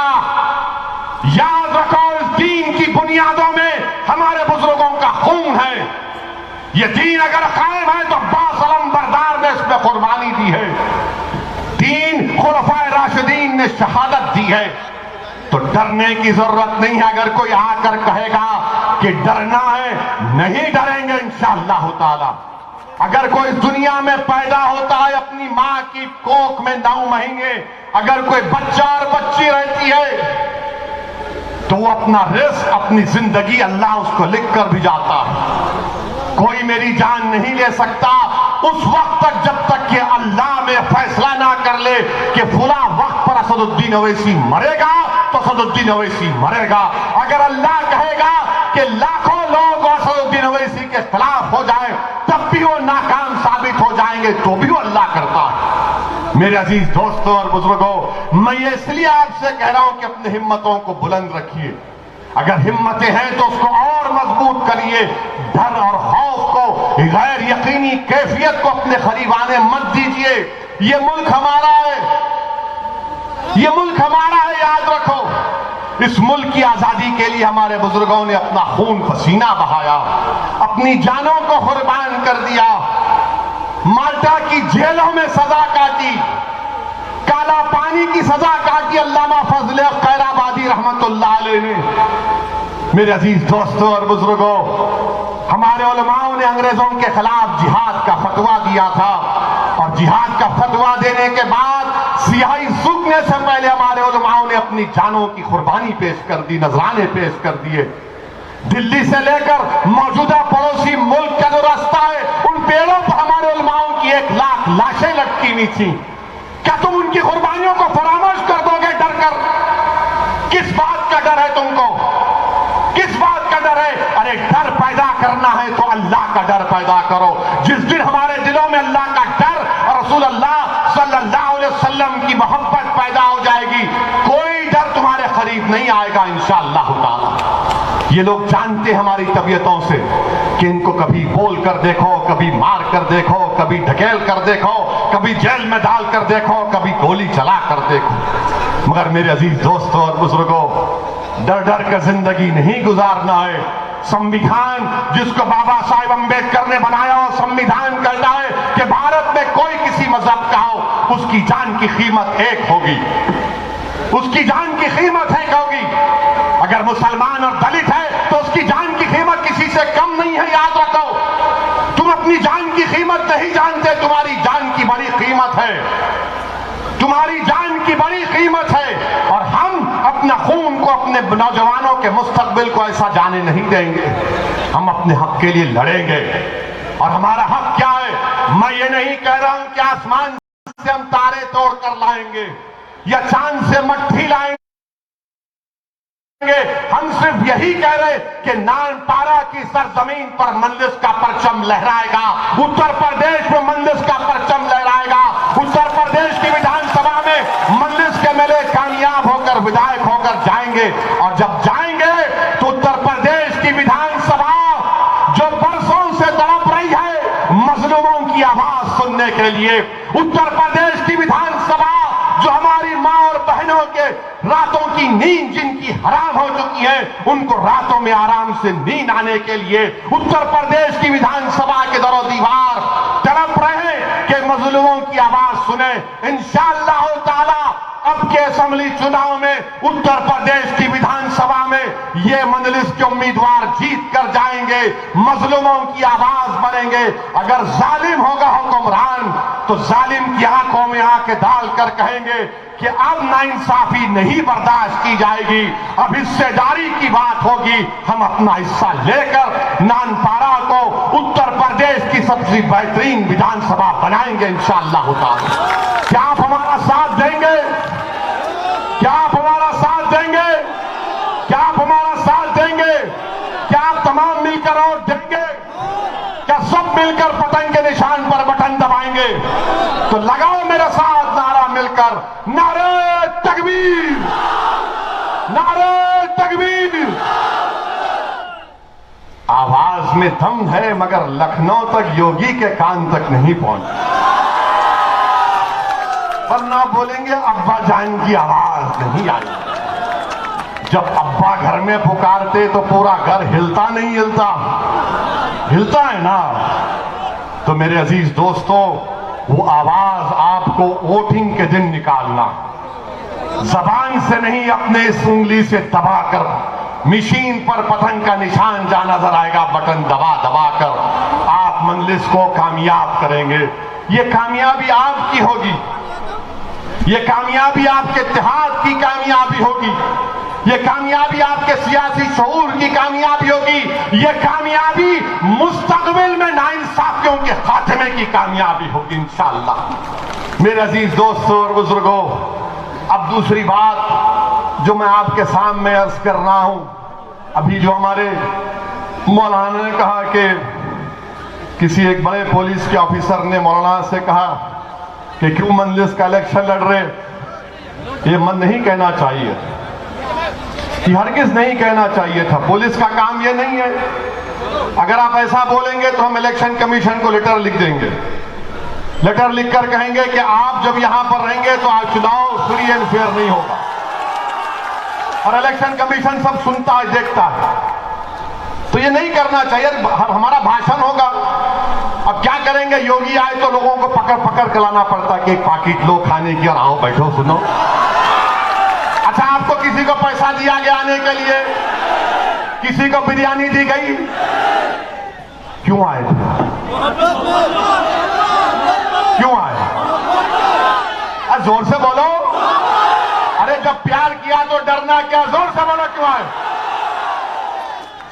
याद रखो, इस दीन की बुनियादों में हमारे बुजुर्गों का खून है। ये दीन अगर कायम है तो बासलम बरदार ने इसमें कुर्बानी दी है। दीन खुलफाए राशिदीन ने शहादत दी है। तो डरने की जरूरत नहीं है। अगर कोई आकर कहेगा कि डरना है, नहीं डरेंगे इंशाअल्लाह ताला। अगर कोई इस दुनिया में पैदा होता है अपनी मां की कोख में 9 महीने, अगर कोई बच्चा और बच्ची रहती है तो वो अपना रिस्क, अपनी जिंदगी अल्लाह उसको लिख कर भी जाता है। कोई मेरी जान नहीं ले सकता उस वक्त तक जब तक कि अल्लाह में फैसला ना कर ले कि फुला वक्त पर असदुद्दीन ओवैसी मरेगा तो असदुद्दीन ओवैसी मरेगा। अगर अल्लाह कहेगा कि लाखों लोग असदुद्दीन ओवैसी के खिलाफ हो जाएं तब भी वो नाकाम साबित हो जाएंगे तो भी वो अल्लाह करता है। मेरे अजीज दोस्तों और बुजुर्गों, मैं ये इसलिए आपसे कह रहा हूं कि अपनी हिम्मतों को बुलंद रखिए। अगर हिम्मतें हैं तो उसको और मजबूत करिए। डर और खौफ को, गैर यकीनी कैफियत को अपने करीब आने मत दीजिए। ये मुल्क हमारा है, ये मुल्क हमारा है, याद रखो। इस मुल्क की आजादी के लिए हमारे बुजुर्गों ने अपना खून पसीना बहाया, अपनी जानों को कुर्बान कर दिया, माल्टा की जेलों में सजा काटी, काला पानी की सजा काटी अल्लामा फजल खैराबादी रहमतुल्लाह अलैह ने। मेरे अजीज दोस्तों और बुजुर्गों, हमारे उलमाओं ने अंग्रेजों के खिलाफ जिहाद का फतवा दिया था और जिहाद का फतवा देने के बाद सियाही सूखने से पहले हमारे उलमाओं ने अपनी जानों की कुर्बानी पेश कर दी, नजराने पेश कर दिए। दिल्ली से लेकर मौजूदा पड़ोसी मुल्क का जो रास्ता है उन पेड़ों पर हमारे उलमाओं की 1 लाख लाशें लटकी हुई थी। क्या तुम उनकी कुर्बानियों को फरामोश कर दोगे डर कर? किस बात का डर है तुमको? किस बात का डर है? अरे डर पैदा करना है तो अल्लाह का डर पैदा करो। जिस दिन हमारे दिलों में अल्लाह का डर और रसूल अल्लाह सल्लल्लाहु अलैहि वसल्लम की मोहब्बत पैदा हो जाएगी, कोई डर तुम्हारे करीब नहीं आएगा इंशाअल्लाह ताला। ये लोग जानते हमारी तबीयतों से कि इनको कभी बोल कर देखो, कभी मार कर देखो, कभी ढकेल कर देखो, कभी जेल में डाल कर देखो, कभी गोली चला कर देखो। मगर मेरे अजीज दोस्तों और बुजुर्गों, डर डर कर जिंदगी नहीं गुजारना है। संविधान जिसको बाबा साहेब अम्बेडकर ने बनाया और संविधान कहता है कि भारत में कोई किसी मजहब का हो उसकी जान की कीमत 1 होगी, उसकी जान की कीमत 1 होगी। अगर मुसलमान और दलित है तो उसकी जान की कीमत किसी से कम नहीं है, याद रखो। तुम अपनी जान की कीमत नहीं जानते, तुम्हारी जान की बड़ी कीमत है, तुम्हारी जान की बड़ी कीमत है। और हम अपना खून को, अपने नौजवानों के मुस्तकबिल को ऐसा जाने नहीं देंगे। हम अपने हक के लिए लड़ेंगे। और हमारा हक क्या है? मैं ये नहीं कह रहा हूं कि आसमान से हम तारे तोड़ कर लाएंगे या चांद से मट्टी लाएंगे। हम सिर्फ यही कह रहे कि नानपारा की सरजमीन पर मंदिर का परचम लहराएगा, उत्तर प्रदेश में मंदिर का परचम लहराएगा, उत्तर प्रदेश की विधानसभा में मंदिर के मेले कामयाब होकर विधायक होकर जाएंगे। और जब जाएंगे तो उत्तर प्रदेश की विधानसभा जो बरसों से तड़प रही है मजलूमों की आवाज सुनने के लिए। उत्तर प्रदेश की विधानसभा जो हमारी मां और बहनों के रातों की नींद जिनकी हराम हो चुकी है, उनको रातों में आराम से नींद आने के लिए उत्तर प्रदेश की विधानसभा के दरो दीवार तड़प रहे कि मजलूमों की आवाज सुने। इंशाअल्लाह ताला अब के असेंबली चुनाव में उत्तर प्रदेश की विधानसभा में ये मजलिस के उम्मीदवार जीत कर जाएंगे, मजलूमों की आवाज बनेंगे। अगर जालिम होगा हुक्मरान तो जालिम की आंखों में आंखें डालकर कहेंगे कि अब नाइंसाफी नहीं बर्दाश्त की जाएगी, अब हिस्सेदारी की बात होगी। हम अपना हिस्सा लेकर नानपारा को उत्तर प्रदेश की सबसे बेहतरीन विधानसभा बनाएंगे इंशाअल्लाह ताला। क्या आप हमारा साथ देंगे? क्या आप हमारा साथ देंगे? क्या आप हमारा साथ देंगे? क्या आप तमाम मिलकर वोट देंगे? क्या सब मिलकर पतंग के निशान पर बटन दबाएंगे? तो लगाओ मेरे साथ नारा मिलकर, नारे तकबीर, नारे तकबीर। आवाज में दम है मगर लखनऊ तक योगी के कान तक नहीं पहुंचा। वरना बोलेंगे अब्बा जान की आवाज नहीं आई। जब अब्बा घर में पुकारते तो पूरा घर हिलता नहीं हिलता? हिलता है ना। तो मेरे अजीज दोस्तों, वो आवाज आपको वोटिंग के दिन निकालना, जबान से नहीं अपने इस उंगली से दबाकर मशीन पर पतंग का निशान जहां नजर आएगा बटन दबा दबा कर आप मजलिस को कामयाब करेंगे। ये कामयाबी आपकी होगी, ये कामयाबी आपके इत्तेहाद की कामयाबी होगी, ये कामयाबी आपके सियासी शऊर की कामयाबी होगी, ये कामयाबी मुस्तकबिल में नाइंसाफियों के खात्मे की कामयाबी होगी इंशाअल्लाह। मेरे अजीज दोस्तों और बुजुर्गों, अब दूसरी बात जो मैं आपके सामने अर्ज कर रहा हूं, अभी जो हमारे मौलाना ने कहा कि किसी एक बड़े पुलिस के ऑफिसर ने मौलाना से कहा कि क्यों मजलिस का इलेक्शन लड़ रहे, ये मन नहीं कहना चाहिए, कि हरगिज नहीं कहना चाहिए था। पुलिस का काम ये नहीं है। अगर आप ऐसा बोलेंगे तो हम इलेक्शन कमीशन को लेटर लिख देंगे, लेटर लिखकर कहेंगे कि आप जब यहां पर रहेंगे तो आज चुनाव फ्री एंड फेयर नहीं होगा। और इलेक्शन कमीशन सब सुनता है, देखता है। तो ये नहीं करना चाहिए। हमारा भाषण होगा, अब क्या करेंगे, योगी आए तो लोगों को पकड़ पकड़ के लाना पड़ता कि एक पाकिट लो खाने की और आओ बैठो सुनो। अच्छा, आपको किसी को पैसा दिया गया आने के लिए, किसी को बिरयानी दी गई, क्यों आए थे? क्यों आए? अरे जोर से बोलो। अरे जब प्यार किया तो डरना क्या, जोर से बोलो क्यों आए?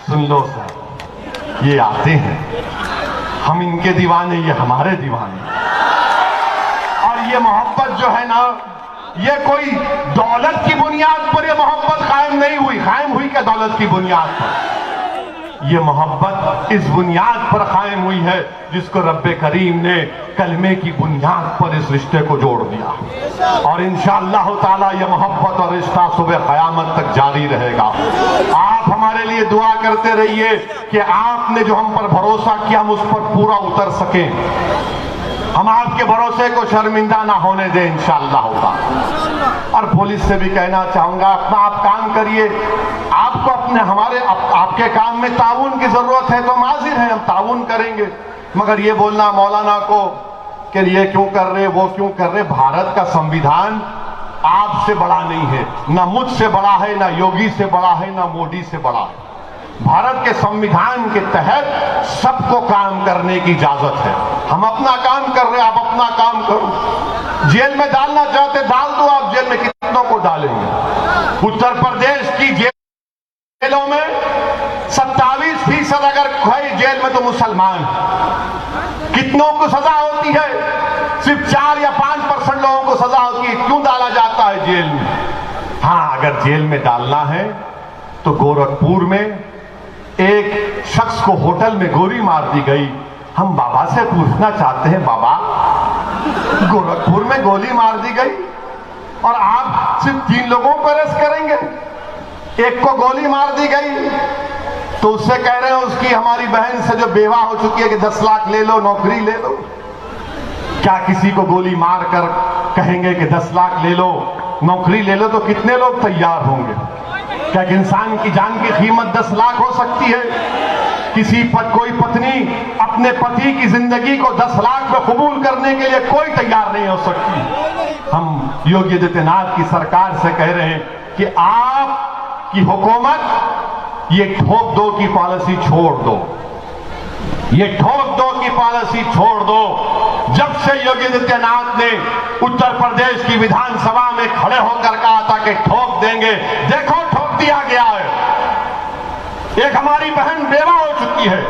सुन लो सर, ये आते हैं, हम इनके दीवाने, ये हमारे दीवाने। और ये मोहब्बत जो है ना, ये कोई दौलत की बुनियाद पर ये मोहब्बत कायम नहीं हुई। कायम हुई क्या दौलत की बुनियाद पर? ये मोहब्बत इस बुनियाद पर कायम हुई है जिसको रब्बे करीम ने कलमे की बुनियाद पर इस रिश्ते को जोड़ दिया। और इंशाअल्लाह ताला ये मोहब्बत और रिश्ता सुबह क़यामत तक जारी रहेगा। आप हमारे लिए दुआ करते रहिए कि आपने जो हम पर भरोसा किया हम उस पर पूरा उतर सकें। हम आपके भरोसे को शर्मिंदा ना होने दें इंशाअल्लाह होगा। और पुलिस से भी कहना चाहूंगा, अपना आप काम करिए। आपको अपने हमारे आपके काम में ताउन की जरूरत है तो हम हाजिर हैं, हम ताउन करेंगे। मगर ये बोलना मौलाना को कि ये क्यों कर रहे, वो क्यों कर रहे, भारत का संविधान आपसे बड़ा नहीं है, ना मुझसे बड़ा है, ना योगी से बड़ा है, ना मोदी से बड़ा है। भारत के संविधान के तहत सबको काम करने की इजाजत है। हम अपना काम कर रहे हैं, आप अपना काम करो। जेल में डालना चाहते डाल दो, आप जेल में कितनों को डालेंगे? उत्तर प्रदेश की जेलों में 27% अगर कोई जेल में तो मुसलमान, कितनों को सजा होती है? सिर्फ 4 या 5% लोगों को सजा होती है। क्यों डाला जाता है जेल में? हाँ, अगर जेल में डालना है तो गोरखपुर में एक शख्स को होटल में गोली मार दी गई। हम बाबा से पूछना चाहते हैं, बाबा गोरखपुर में गोली मार दी गई और आप सिर्फ 3 लोगों को अरेस्ट करेंगे? एक को गोली मार दी गई, तो उससे कह रहे हैं उसकी हमारी बहन से जो बेवा हो चुकी है कि 10 लाख ले लो, नौकरी ले लो। क्या किसी को गोली मार कर कहेंगे कि 10 लाख ले लो, नौकरी ले लो, तो कितने लोग तैयार होंगे? क्या एक इंसान की जान की कीमत 10 लाख हो सकती है? कोई पत्नी अपने पति की जिंदगी को 10 लाख में कबूल करने के लिए कोई तैयार नहीं हो सकती। हम योगी आदित्यनाथ की सरकार से कह रहे हैं कि आपकी हुकूमत ये ठोक दो की पॉलिसी छोड़ दो, ये ठोक दो की पॉलिसी छोड़ दो। जब से योगी आदित्यनाथ ने उत्तर प्रदेश की विधानसभा में खड़े होकर कहा था कि ठोक देंगे, देखो ठोक दिया गया है। एक हमारी बहन बेवा हो चुकी है,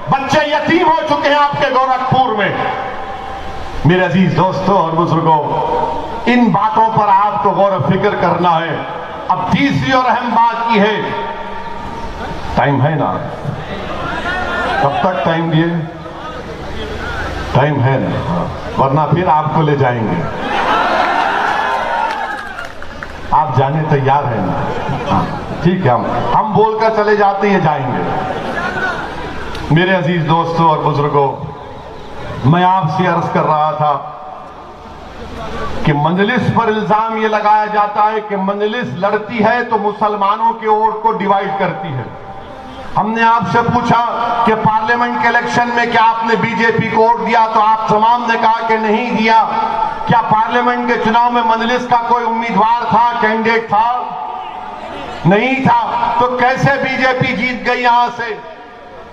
बच्चे यतीम हो चुके हैं आपके गोरखपुर में। मेरे अजीज दोस्तों और बुजुर्गों, इन बातों पर आपको गौर व फिक्र करना है। अब तीसरी और अहम बात की है, टाइम है ना? कब तक टाइम दिए? टाइम है ना? वरना फिर आपको ले जाएंगे। आप जाने तैयार हैं ना? हाँ, ठीक है, हम बोलकर चले जाते हैं, जाएंगे। मेरे अजीज दोस्तों और बुजुर्गों, मैं आपसे अर्ज कर रहा था कि मजलिस पर इल्जाम यह लगाया जाता है कि मजलिस लड़ती है तो मुसलमानों के वोट को डिवाइड करती है। हमने आपसे पूछा कि पार्लियामेंट के इलेक्शन में क्या आपने बीजेपी को वोट दिया, तो आप तमाम ने कहा कि नहीं दिया। क्या पार्लियामेंट के चुनाव में मजलिस का कोई उम्मीदवार था, कैंडिडेट था? नहीं था। तो कैसे बीजेपी जीत गई यहां से?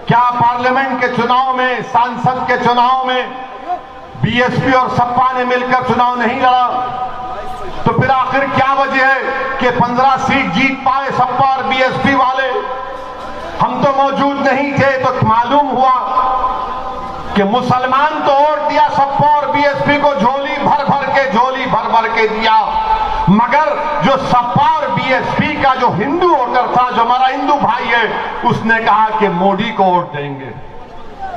क्या पार्लियामेंट के चुनाव में, सांसद के चुनाव में बीएसपी और सपा ने मिलकर चुनाव नहीं लड़ा? तो फिर आखिर क्या वजह है कि 15 सीट जीत पाए सपा और बीएसपी वाले? हम तो मौजूद नहीं थे, तो मालूम हुआ कि मुसलमान तो वोट दिया सपा और बीएसपी को, झोली भर भर के दिया, मगर जो सपा और बीएसपी का जो हिंदू वोटर था, जो हमारा हिंदू भाई है, उसने कहा कि मोदी को वोट देंगे।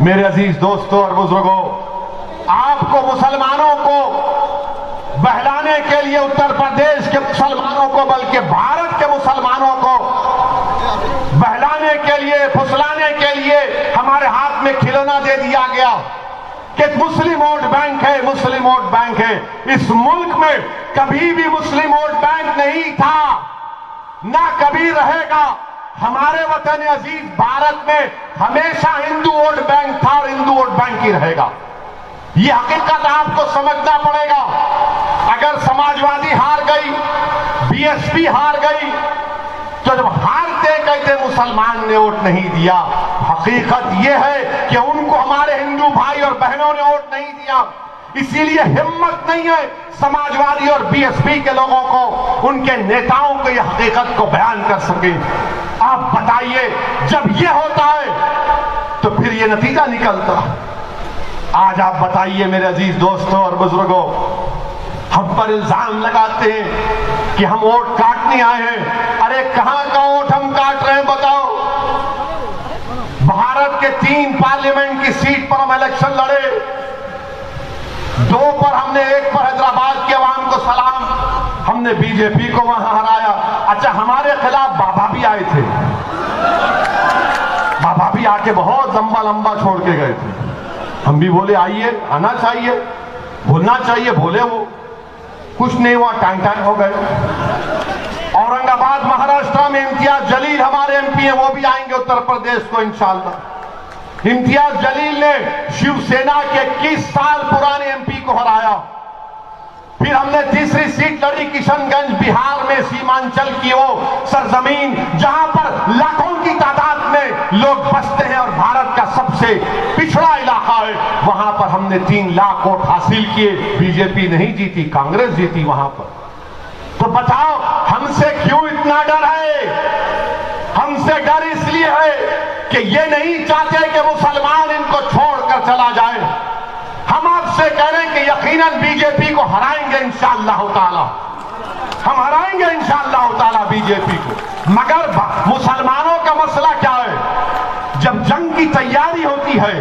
मेरे अजीज दोस्तों और बुजुर्गों, आपको मुसलमानों को बहलाने के लिए, उत्तर प्रदेश के मुसलमानों को, बल्कि भारत के मुसलमानों को बहलाने के लिए, फुसलाने के लिए हमारे हाथ में खिलौना दे दिया गया कि मुस्लिम वोट बैंक है, मुस्लिम वोट बैंक है। इस मुल्क में कभी भी मुस्लिम वोट बैंक नहीं था, ना कभी रहेगा। हमारे वतन अजीज भारत में हमेशा हिंदू वोट बैंक था और हिंदू वोट बैंक ही रहेगा। ये हकीकत आपको समझना पड़ेगा। अगर समाजवादी हार गई, बीएसपी हार गई, तो जब हारते कहते मुसलमान ने वोट नहीं दिया। हकीकत यह है कि उनको हमारे हिंदू भाई और बहनों ने वोट नहीं दिया, इसीलिए हिम्मत नहीं है समाजवादी और बीएसपी के लोगों को, उनके नेताओं को यह हकीकत को बयान कर सके। आप बताइए, जब यह होता है तो फिर यह नतीजा निकलता। आज आप बताइए मेरे अजीज दोस्तों और बुजुर्गों, हम पर इल्जाम लगाते हैं कि हम वोट काटने आए हैं। अरे कहां का वोट हम काट रहे हैं बताओ? भारत के 3 पार्लियामेंट की सीट पर हम इलेक्शन लड़े, 2 पर हमने, 1 पर हैदराबाद के अवाम को सलाम, हमने बीजेपी को वहां हराया। अच्छा, हमारे खिलाफ बाबा भी आए थे, बाबा भी आके बहुत लंबा छोड़ के गए थे। हम भी बोले आइए, आना चाहिए, बोलना चाहिए, बोले वो, कुछ नहीं हुआ, टाइम हो गए। औरंगाबाद महाराष्ट्र में इम्तियाज जलील हमारे एमपी हैं, वो भी आएंगे उत्तर प्रदेश को इंशाअल्लाह। इम्तियाज जलील ने शिवसेना के 21 साल पुराने एमपी को हराया। फिर हमने तीसरी सीट लड़ी किशनगंज, बिहार में, सीमांचल की वो सरजमीन जहां पर लाखों की तादाद में लोग बसते हैं और भारत का सबसे पिछड़ा इलाका है। वहां पर हमने 3 लाख वोट हासिल किए। बीजेपी नहीं जीती, कांग्रेस जीती वहां पर। तो बताओ, हमसे क्यों इतना डर है? हमसे डर इसलिए है कि ये नहीं चाहते कि मुसलमान इनको छोड़कर चला जाए। हम आपसे कह रहे हैं कि यकीनन बीजेपी को हराएंगे इंशाअल्लाह ताला, हम हराएंगे इंशाअल्लाह ताला बीजेपी को। मगर मुसलमानों का मसला क्या है? जब जंग की तैयारी होती है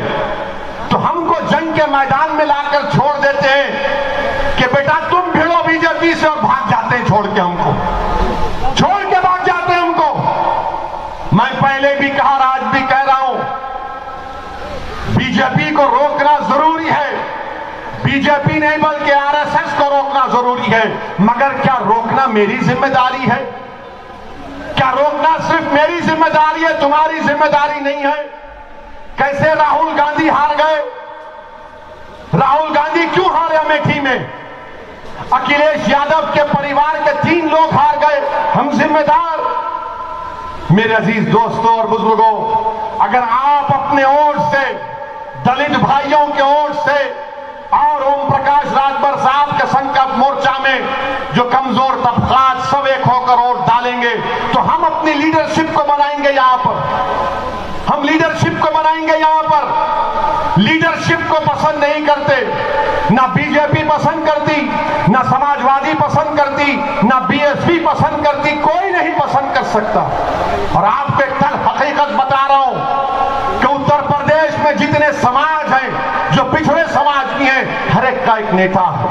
तो हमको जंग के मैदान में लाकर छोड़ देते हैं कि बेटा तुम भिड़ो बीजेपी से, और भाग जाते हैं छोड़ के, हमको छोड़ के भाग जाते हैं हमको। मैं पहले भी कहा, आज बीजेपी नहीं बल्कि आरएसएस को रोकना जरूरी है। मगर क्या रोकना मेरी जिम्मेदारी है? क्या रोकना सिर्फ मेरी जिम्मेदारी है, तुम्हारी जिम्मेदारी नहीं है? कैसे राहुल गांधी हार गए? राहुल गांधी क्यों हारे अमेठी में? अखिलेश यादव के परिवार के 3 लोग हार गए, हम जिम्मेदार? मेरे अजीज दोस्तों और बुजुर्गों, अगर आप अपने वोट से, दलित भाइयों के वोट से और ओम प्रकाश राजभर साहब के संकल्प मोर्चा में जो कमजोर तबकात सब एक होकर वोट डालेंगे तो हम अपनी लीडरशिप को बनाएंगे। यहां पर हम लीडरशिप को बनाएंगे। यहां पर लीडरशिप को पसंद नहीं करते, ना बीजेपी पसंद करती, ना समाजवादी पसंद करती, ना बीएसपी पसंद करती, कोई नहीं पसंद कर सकता। और आपको एक तल हकीकत बता रहा हूं कि उत्तर प्रदेश में जितने समाज हैं जो पिछड़े समाज की हैं, हर एक का एक नेता है,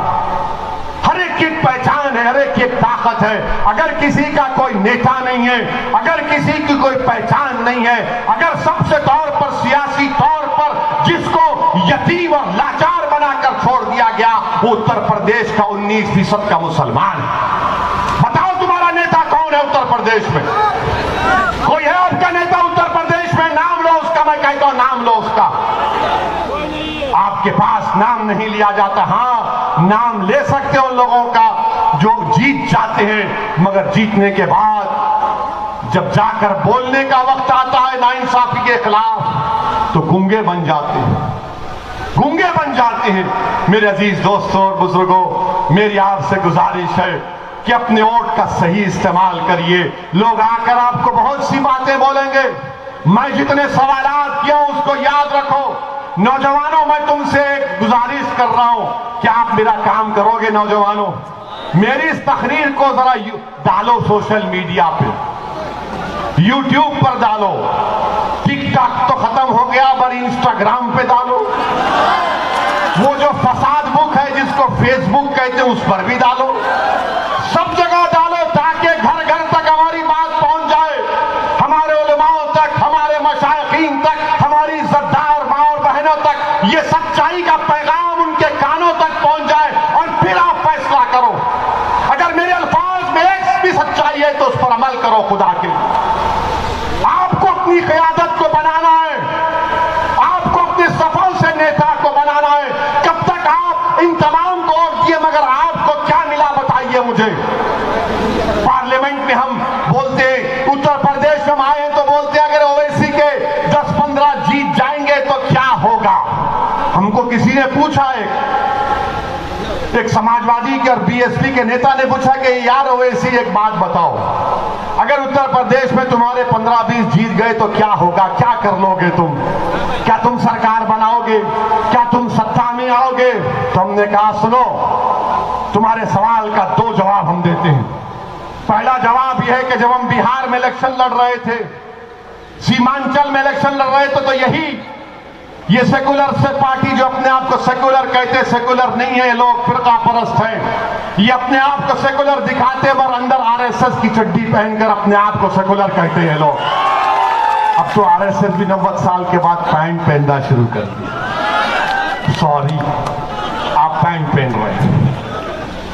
हर एक की पहचान है, हर एक की एक ताकत है। अगर किसी का कोई नेता नहीं है, अगर किसी की कोई पहचान नहीं है, अगर सबसे तौर पर सियासी तौर पर जिसको यतीम और लाचार बनाकर छोड़ दिया गया वो उत्तर प्रदेश का 19% का मुसलमान है। बताओ तुम्हारा नेता कौन है उत्तर प्रदेश में? कोई है आपका नेता उत्तर प्रदेश में? नाम लो उसका, मैं कहता हूं नाम लो उसका। आपके पास नाम नहीं लिया जाता। हां, नाम ले सकते हो उन लोगों का जो जीत जाते हैं, मगर जीतने के बाद जब जाकर बोलने का वक्त आता है नाइंसाफी के खिलाफ तो गूंगे बन जाते हैं, गूंगे बन जाते हैं। मेरे अजीज दोस्तों और बुजुर्गों, मेरी आपसे गुजारिश है कि अपने वोट का सही इस्तेमाल करिए। लोग आकर आपको बहुत सी बातें बोलेंगे, मैं जितने सवालात किया उसको याद रखो। नौजवानों, मैं तुमसे एक गुजारिश कर रहा हूं कि आप मेरा काम करोगे। नौजवानों, मेरी इस तकरीर को जरा डालो सोशल मीडिया पे, यूट्यूब पर डालो, टिकटॉक तो खत्म हो गया पर इंस्टाग्राम पे डालो, वो जो फसाद बुक है जिसको फेसबुक कहते हैं उस पर भी डालो, सब जगह डालो ताकि घर घर तक हमारी बात पहुंच जाए, हमारे उलमाओं तक, हमारे मशाइखीन तक, हमारी इज्जतदार माँ और बहनों तक ये सच्चाई का पैगाम उनके कानों तक पहुंच जाए और फिर आप फैसला करो। अगर मेरे अल्फाज में एक भी सच्चाई है तो उस पर अमल करो। खुदा के आपको अपनी क़यादत को बनाना है, आपको अपने सफल से नेता को बनाना है। कब तक आप इन तमाम को वोट दिए मगर आपको क्या मिला बताइए मुझे। पार्लियामेंट में हम बोलते, उत्तर प्रदेश में आए तो बोलते अगर ओवैसी के 10-15 जीत जाएंगे तो क्या होगा। हमको किसी ने पूछा, एक समाजवादी के और बीएसपी के नेता ने पूछा कि यार ओवैसी एक बात बताओ, अगर उत्तर प्रदेश में तुम्हारे 15-20 जीत गए तो क्या होगा, क्या कर लोगे तुम, क्या तुम सरकार बनाओगे, क्या तुम सत्ता में आओगे। तो हमने कहा सुनो, तुम्हारे सवाल का 2 जवाब हम देते हैं। पहला जवाब यह है कि जब हम बिहार में इलेक्शन लड़ रहे थे, सीमांचल में इलेक्शन लड़ रहे थे, तो ये सेकुलर से पार्टी जो अपने आप को सेकुलर कहते, सेकुलर नहीं है, लोग फिरका परस्त हैं। ये अपने आप को सेकुलर दिखाते पर अंदर आरएसएस की चड्डी पहनकर अपने आप को सेकुलर कहते हैं लोग। अब तो आरएसएस भी 90 साल के बाद पैंट पहनना शुरू कर दिया। सॉरी, आप पैंट पहन रहे हैं।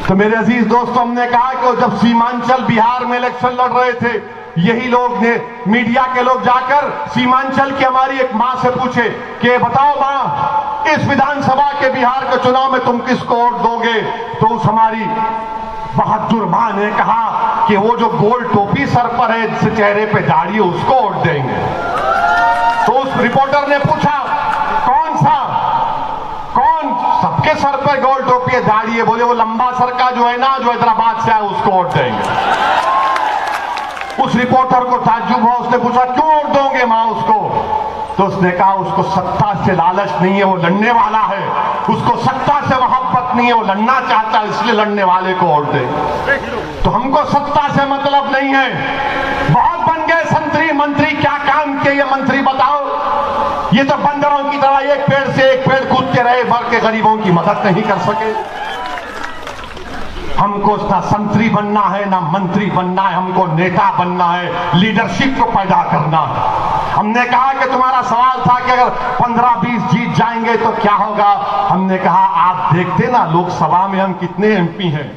तो मेरे अजीज दोस्तों, हमने कहा कि जब सीमांचल बिहार में इलेक्शन लड़ रहे थे, यही लोग ने, मीडिया के लोग जाकर सीमांचल की हमारी एक मां से पूछे कि बताओ मां, इस विधानसभा के बिहार के चुनाव में तुम किसको वोट दोगे। तो उस हमारी बहादुर मां ने कहा कि वो जो गोल टोपी सर पर है, जिस चेहरे पे दाढ़ी है, उसको वोट देंगे। तो उस रिपोर्टर ने पूछा कौन सा, कौन, सबके सर पर गोल टोपी है, दाढ़ी है। बोले वो लंबा सर का जो है ना, जो हैदराबाद से है, उसको वोट देंगे। उस रिपोर्टर को ताज्जुब हुआ, उसने पूछा क्यों वोट दोगे मां उसको। तो उसने कहा उसको सत्ता से लालच नहीं है, वो लड़ने वाला है, उसको सत्ता से मोहब्बत नहीं है, वो लड़ना चाहता है, इसलिए लड़ने वाले को वोट दे। तो हमको सत्ता से मतलब नहीं है। बहुत बन गए संतरी मंत्री, क्या काम किए ये मंत्री बताओ। ये तो बंदरों की तरह एक पेड़ से एक पेड़ कूदते रहे, भर के गरीबों की मदद नहीं कर सके। हमको ना संतरी बनना है, ना मंत्री बनना है, हमको नेता बनना है, लीडरशिप को पैदा करना है। हमने कहा कि तुम्हारा सवाल था कि अगर 15-20 जीत जाएंगे तो क्या होगा। हमने कहा आप देखते ना लोकसभा में हम कितने एमपी हैं,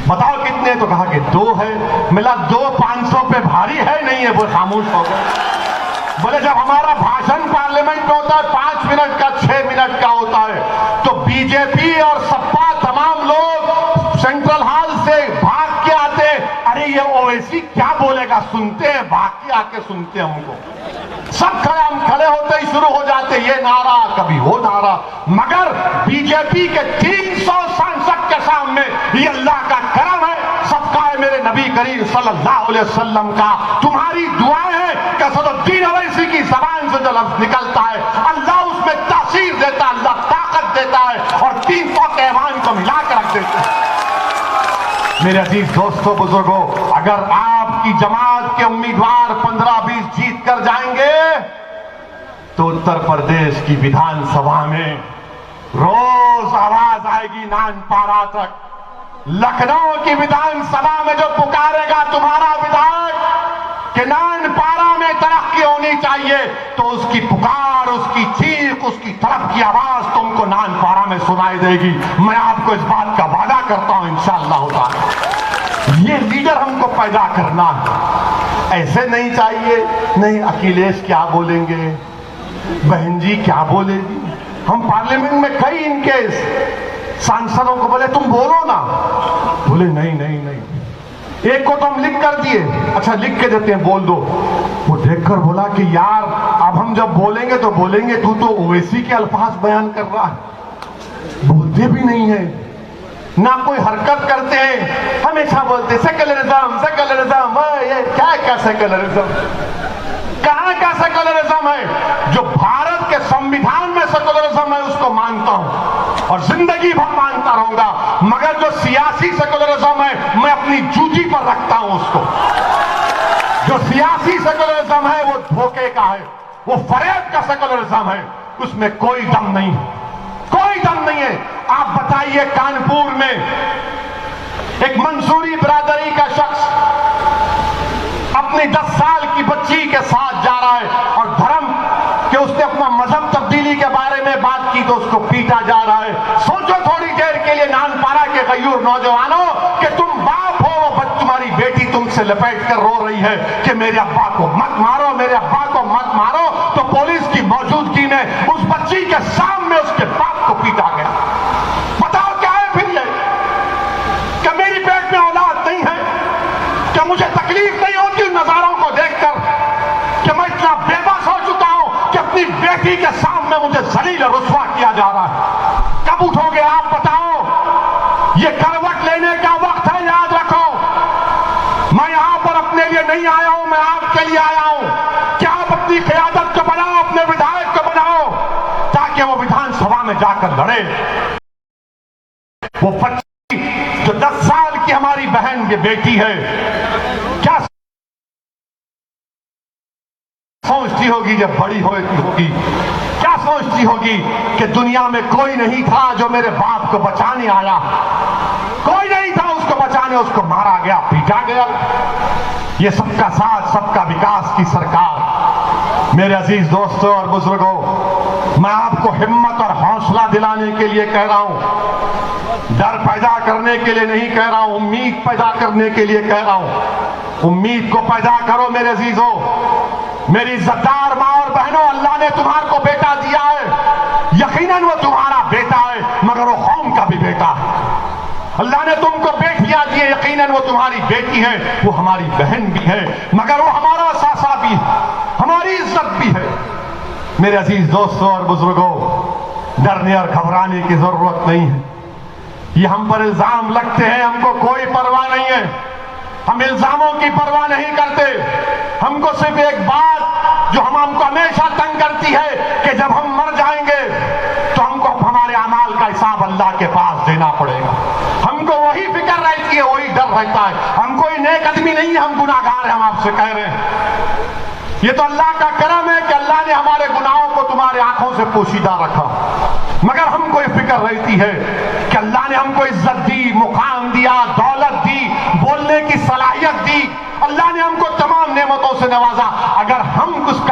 बताओ कितने, तो कहा कि 2 है। मिला 2 500 पे भारी है नहीं है, वो खामोश हो गए। बोले जब हमारा भाषण पार्लियामेंट में होता है 5 मिनट का 6 मिनट का होता है, तो बीजेपी और सपा तमाम लोग सेंट्रल हॉल से भाग के आते, अरे ये ओवैसी क्या बोलेगा, सुनते हैं, भाग के आके सुनते हमको। सब खड़े, हम खड़े होते ही शुरू हो जाते, ये नारा कभी वो नारा। मगर बीजेपी के 300 सांसद के सामने ये अल्लाह का करम है, सबका है मेरे नबी करीम सल्लल्लाहु अलैहि वसल्लम का, तुम्हारी दुआएं हैं कि असदुद्दीन ओवैसी की जबान से जो लफ्ज निकलता है अल्लाह उसमें तासीर देता है, अल्लाह ताकत देता है और 300 के ऐवान को मिला कर रख देता है। मेरे अजीज दोस्तों बुजुर्गों, अगर आपकी जमात के उम्मीदवार 15-20 जीत कर जाएंगे तो उत्तर प्रदेश की विधानसभा में रोज आवाज आएगी नानपारा तक। लखनऊ की विधानसभा में जो पुकारेगा तुम्हारा विधायक कि नानपारा में तरक्की होनी चाहिए, तो उसकी पुकार, उसकी चीख, उसकी तड़प की आवाज तुमको नानपारा में सुनाई देगी। मैं आपको इस बात का वादा करता हूं इंशाअल्लाह ताला। ये लीडर हमको पैदा करना है, ऐसे नहीं चाहिए नहीं अखिलेश क्या बोलेंगे, बहन जी क्या बोलेगी। हम पार्लियामेंट में कई इनके सांसदों को बोले तुम बोलो ना, बोले नहीं नहीं नहीं। एक को तो हम लिख कर दिए, अच्छा लिख के देते हैं बोल दो। वो देखकर बोला कि यार अब हम जब बोलेंगे तो बोलेंगे, तू तो ओवैसी के अल्फाज बयान कर रहा है। बोलते भी नहीं है, ना कोई हरकत करते हैं, हमेशा बोलते सेक्युलरिज्म सेक्युलरिज्म। ये क्या सेक्युलरिज्म, कहां का सेक्युलरिज्म है। जो भारत के संविधान में सेक्युलरिज्म है उसको मानता हूं और जिंदगी भर मानता रहूंगा, मगर जो सियासी सेक्युलरिज्म है मैं अपनी जूती पर रखता हूं उसको। जो सियासी सेक्युलरिज्म है वो धोखे का है, वो फरेब का सेक्युलरिज्म है, उसमें कोई दम नहीं है, कोई दम नहीं है। आप बताइए कानपुर में एक मंसूरी बिरादरी का शख्स अपनी 10 साल की बच्ची के साथ जा रहा है और धर्म कि उसने अपना मजहब तब्दीली के बारे में बात की तो उसको पीटा जा रहा है। सोचो थोड़ी देर के लिए नानपारा के गयूर नौजवानों कि तुम बाप हो, वो तुम्हारी बेटी तुमसे लपेट कर रो रही है कि मेरे अब्बा को मत मारो, मेरे अब्बा को मत मारो, तो पुलिस की मौजूदगी में उस बच्ची के सामने उसके बाप को पीटा गया। बताओ क्या है फिर ये, क्या मेरी पेट में औलाद नहीं है, क्या मुझे तकलीफ नहीं होती उन नजारों को देखकर, कि मैं इतना बेबस हो चुका हूं कि अपनी बेटी के सामने मुझे जलील और रुस्वा किया जा रहा है। कब उठोगे आप बताओ, ये करवट लेने का वक्त है, याद रखो। मैं यहां पर अपने लिए नहीं आया हूं, मैं आपके लिए आया हूं कि आप अपनी क़यादत को बनाओ, अपने विधायक को बनाओ, ताकि वो विधानसभा में जाकर लड़े। वो बच्ची जो 10 साल की हमारी बहन की बेटी है, क्या सोचती होगी जब बड़ी होगी, क्या सोचती होगी कि दुनिया में कोई नहीं था जो मेरे बाप को बचाने आया, कोई नहीं था उसको बचाने, उसको मारा गया, पीटा गया। ये सबका साथ सबका विकास की सरकार। मेरे अजीज दोस्तों और बुजुर्गों, मैं आपको हिम्मत और हौसला दिलाने के लिए कह रहा हूं, डर पैदा करने के लिए नहीं कह रहा हूं, उम्मीद पैदा करने के लिए कह रहा हूं। उम्मीद को पैदा करो मेरे अजीजों, मेरी इज्जतदार मां और बहनों, अल्लाह ने तुम्हारे को बेटा दिया है, यकीनन वो तुम्हारा बेटा है, मगर वो कौम का भी बेटा है। अल्लाह ने तुमको बेटियां दी है, यकीनन वो तुम्हारी बेटी है, वो हमारी बहन भी है, मगर वो हमारा सासा भी है, हमारी इज्जत भी है। मेरे अजीज दोस्तों और बुजुर्गों, डरने और घबराने की जरूरत नहीं है। ये हम पर इल्जाम लगते हैं, हमको कोई परवाह नहीं है, हम इल्जामों की परवाह नहीं करते। हमको सिर्फ एक बात जो हमको हमेशा तंग करती है कि जब हम मर जाएंगे तो हमको हमारे अमाल का हिसाब अल्लाह के पास देना पड़ेगा। हमको वही फिक्र रहती है, वही डर रहता है। हम कोई नेक आदमी नहीं है, हम गुनाहगार हैं, हम आपसे कह रहे हैं। ये तो अल्लाह का करम है कि अल्लाह ने हमारे गुनाहों को तुम्हारे आंखों से पोशीदा रखा, मगर हमको ये फिक्र रहती है कि अल्लाह ने हमको इज्जत दी, मुकाम दिया, दौलत दी, बोलने की सलाहियत दी, अल्लाह ने हमको तमाम नेमतों से नवाजा। अगर हम कुछ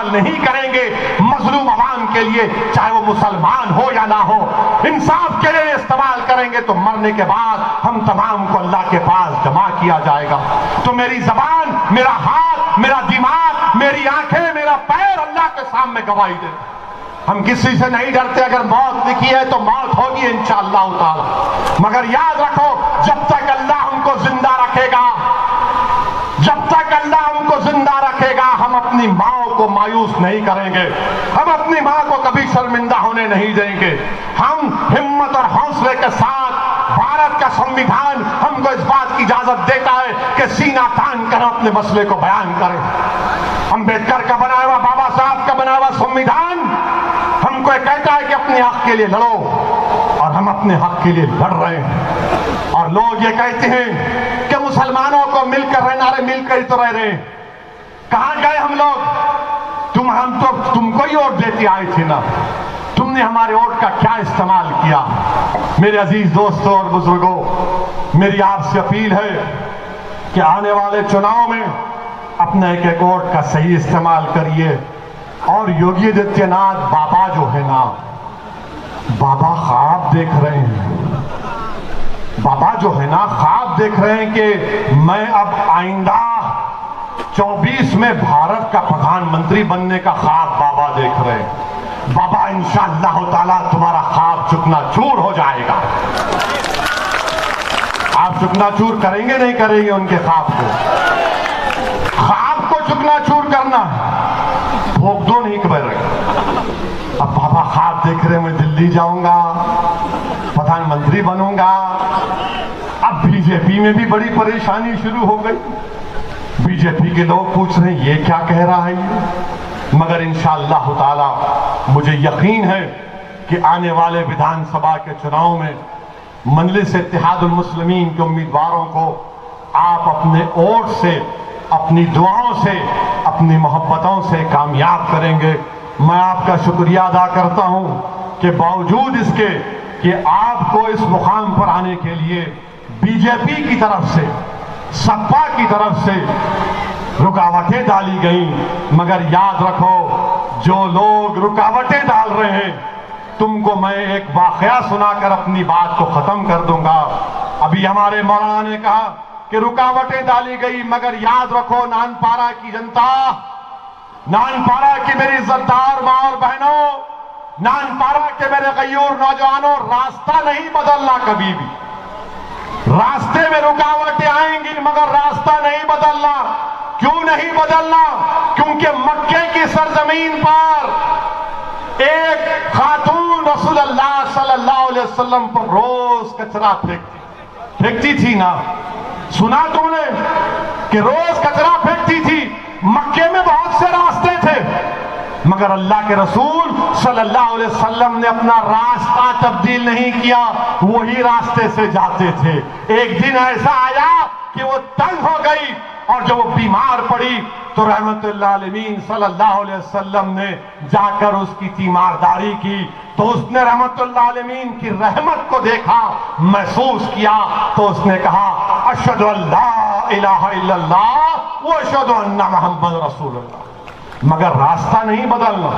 इस्तेमाल नहीं करेंगे मजलूम अवाम के लिए, चाहे वो मुसलमान हो या ना हो, इंसाफ के लिए इस्तेमाल करेंगे तो मरने के बाद हम तमाम को अल्लाह के पास जमा किया जाएगा। तो मेरी जबान, मेरा हाथ, मेरा दिमाग, मेरी आंखें, मेरा पैर अल्लाह के सामने गवाही दे। हम किसी से नहीं डरते। अगर मौत लिखी है तो मौत होगी इंशाअल्लाह ताला, मगर याद रखो जब तक अल्लाह हमको जिंदा रखेगा, जब तक अल्लाह हमको जिंदा रखेगा, हम अपनी माँ को मायूस नहीं करेंगे, हम अपनी माँ को कभी शर्मिंदा होने नहीं देंगे। हम हिम्मत और हौसले के साथ, भारत का संविधान हमको इस बात की इजाजत देता है कि सीना तान कर अपने मसले को बयान करें। अंबेडकर का बनाया हुआ, बाबा साहब का बनाया हुआ संविधान हमको कहता है कि अपने हक के लिए लड़ो, और हम अपने हक के लिए लड़ रहे हैं। और लोग ये कहते हैं कि मुसलमानों को मिलकर रहना, अरे मिलकर ही तो रह रहे हैं। कहां गए हम लोग? हम तो तुमको ही वोट देते आए थे ना, तुमने हमारे वोट का क्या इस्तेमाल किया? मेरे अजीज दोस्तों और बुजुर्गों, मेरी आपसे अपील है कि आने वाले चुनाव में अपने एक एक वोट का सही इस्तेमाल करिए। और योगी आदित्यनाथ बाबा जो है ना, बाबा ख्वाब देख रहे हैं, बाबा जो है ना ख्वाब देख रहे हैं कि मैं अब आइंदा 24 में भारत का प्रधानमंत्री बनने का ख्वाब बाबा देख रहे हैं। बाबा इंशाअल्लाह ताला तुम्हारा ख्वाब चूकना-चूर हो जाएगा। आप चूकना-चूर करेंगे नहीं करेंगे उनके ख्वाब को? ख्वाब को चूकना-चूर करना भोग दो नहीं कर रहे। अब बाबा ख्वाब देख रहे, मैं दिल्ली जाऊंगा, प्रधानमंत्री बनूंगा। अब बीजेपी में भी बड़ी परेशानी शुरू हो गई। बीजेपी के लोग पूछ रहे हैं ये क्या कह रहा है ये? मगर इंशाअल्लाह ताला मुझे यकीन है कि आने वाले विधानसभा के चुनाव में मजलिस इत्तेहादुल मुस्लिमीन के उम्मीदवारों को आप अपने वोट से, अपनी दुआओं से, अपनी मोहब्बतों से कामयाब करेंगे। मैं आपका शुक्रिया अदा करता हूं कि बावजूद इसके कि आपको इस मुकाम पर आने के लिए बीजेपी की तरफ से, सपा की तरफ से रुकावटें डाली गई, मगर याद रखो जो लोग रुकावटें डाल रहे हैं, तुमको मैं एक वाकया सुनाकर अपनी बात को खत्म कर दूंगा। अभी हमारे मौलाना ने कहा कि रुकावटें डाली गई, मगर याद रखो नानपारा की जनता, नानपारा की मेरी इज्जतदार मां और बहनों, नानपारा के मेरे गयूर नौजवानों, रास्ता नहीं बदलना कभी भी। रास्ते में रुकावटें आएंगी मगर रास्ता नहीं बदलना। क्यों नहीं बदलना? क्योंकि मक्के की सरजमीन पर एक खातून रसूलुल्लाह सल्लल्लाहु अलैहि वसल्लम पर रोज कचरा फेंकती थी ना, सुना तुमने कि रोज कचरा फेंकती थी? मक्के में बहुत से रास्ते थे, मगर अल्लाह के रसूल सल्लल्लाहु अलैहि वसल्लम ने अपना रास्ता तब्दील नहीं किया, वही रास्ते से जाते थे। एक दिन ऐसा आया कि वो तंग हो गई और जब वो बीमार पड़ी तो रहमतुल्लाह अलमीन सल्लल्लाहु अलैहि वसल्लम ने जाकर उसकी तीमारदारी की। तो उसने रहमतुल्लाह अलमीन की रहमत को देखा, महसूस किया, तो उसने कहा अशहदु अल्ला इलाहा इल्लल्लाह व अशहदु अन्ना मुहम्मद रसूलुल्लाह। मगर रास्ता नहीं बदलना।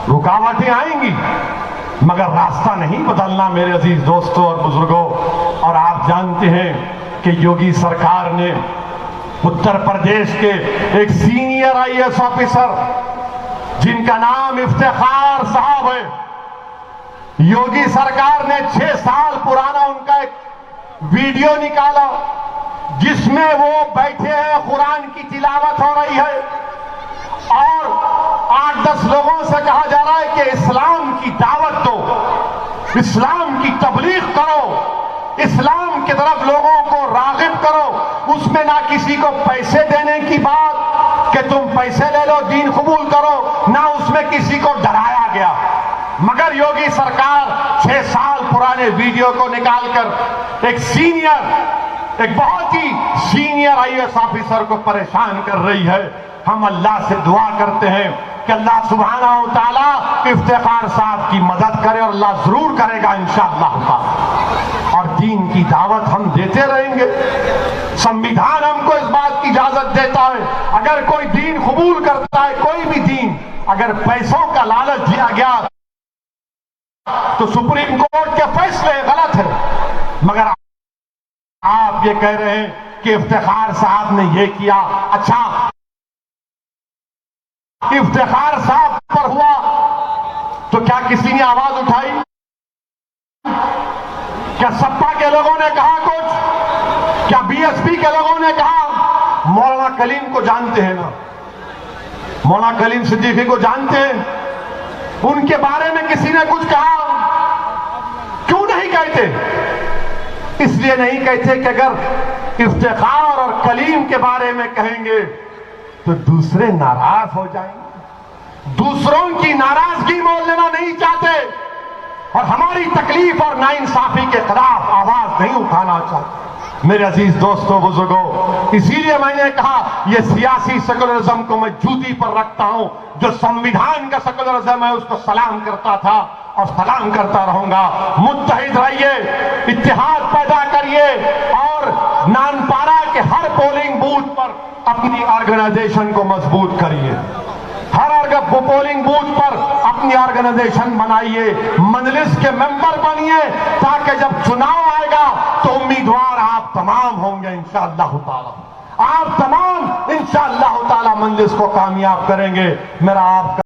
रुकावटें आएंगी मगर रास्ता नहीं बदलना मेरे अजीज दोस्तों और बुजुर्गों। और आप जानते हैं कि योगी सरकार ने उत्तर प्रदेश के एक सीनियर आईएएस ऑफिसर जिनका नाम इफ्तिखार साहब है, योगी सरकार ने 6 साल पुराना उनका एक वीडियो निकाला जिसमें वो बैठे हैं, कुरान की तिलावत हो रही है और 8-10 लोगों से कहा जा रहा है कि इस्लाम की दावत दो, इस्लाम की तबलीग करो, इस्लाम की तरफ लोगों को रागिब करो। उसमें ना किसी को पैसे देने की बात कि तुम पैसे ले लो दीन कबूल करो, ना उसमें किसी को डराया गया। मगर योगी सरकार 6 साल पुराने वीडियो को निकालकर एक बहुत ही सीनियर आईएएस ऑफिसर को परेशान कर रही है। हम अल्लाह से दुआ करते हैं कि अल्लाह सुब्हानहू तआला इफ्तिखार साहब की मदद करे और अल्लाह जरूर करेगा इंशाअल्लाह ताला। और दीन की दावत हम देते रहेंगे। संविधान हमको इस बात की इजाजत देता है। अगर कोई दीन कबूल करता है, कोई भी दीन, अगर पैसों का लालच दिया गया तो सुप्रीम कोर्ट के फैसले गलत है। मगर आप ये कह रहे हैं कि इफ्तिखार साहब ने ये किया। अच्छा, इफ्तिखार साहब पर हुआ तो क्या किसी ने आवाज उठाई? क्या सपा के लोगों ने कहा कुछ? क्या बीएसपी के लोगों ने कहा? मौलाना कलीम को जानते हैं ना, मौलाना कलीम सिद्दीकी को जानते हैं, उनके बारे में किसी ने कुछ कहा? क्यों नहीं कहते? इसलिए नहीं कहते कि अगर इफ्तिखार और कलीम के बारे में कहेंगे तो दूसरे नाराज हो जाएंगे, दूसरों की नाराजगी मोल लेना नहीं चाहते और हमारी तकलीफ और नाइंसाफी के खिलाफ आवाज नहीं उठाना चाहते। मेरे अजीज दोस्तों, बुजुर्गों, इसीलिए मैंने कहा यह सियासी सेकुलरिज्म को मैं जूती पर रखता हूं। जो संविधान का सेकुलरिज्म है उसको सलाम करता था और सलाम करता रहूंगा। मुत्तहिद रहिए, इत्तेहाद पैदा करिए और नानपारा के हर पोलिंग बूथ पर अपनी ऑर्गेनाइजेशन को मजबूत करिए। हर पोलिंग बूथ पर अपनी ऑर्गेनाइजेशन बनाइए, मजलिस के मेंबर बनिए, ताकि जब चुनाव आएगा तो उम्मीदवार आप तमाम होंगे इंशाअल्लाह ताला। आप तमाम इंशाअल्लाह ताला मजलिस को कामयाब करेंगे। मेरा आपका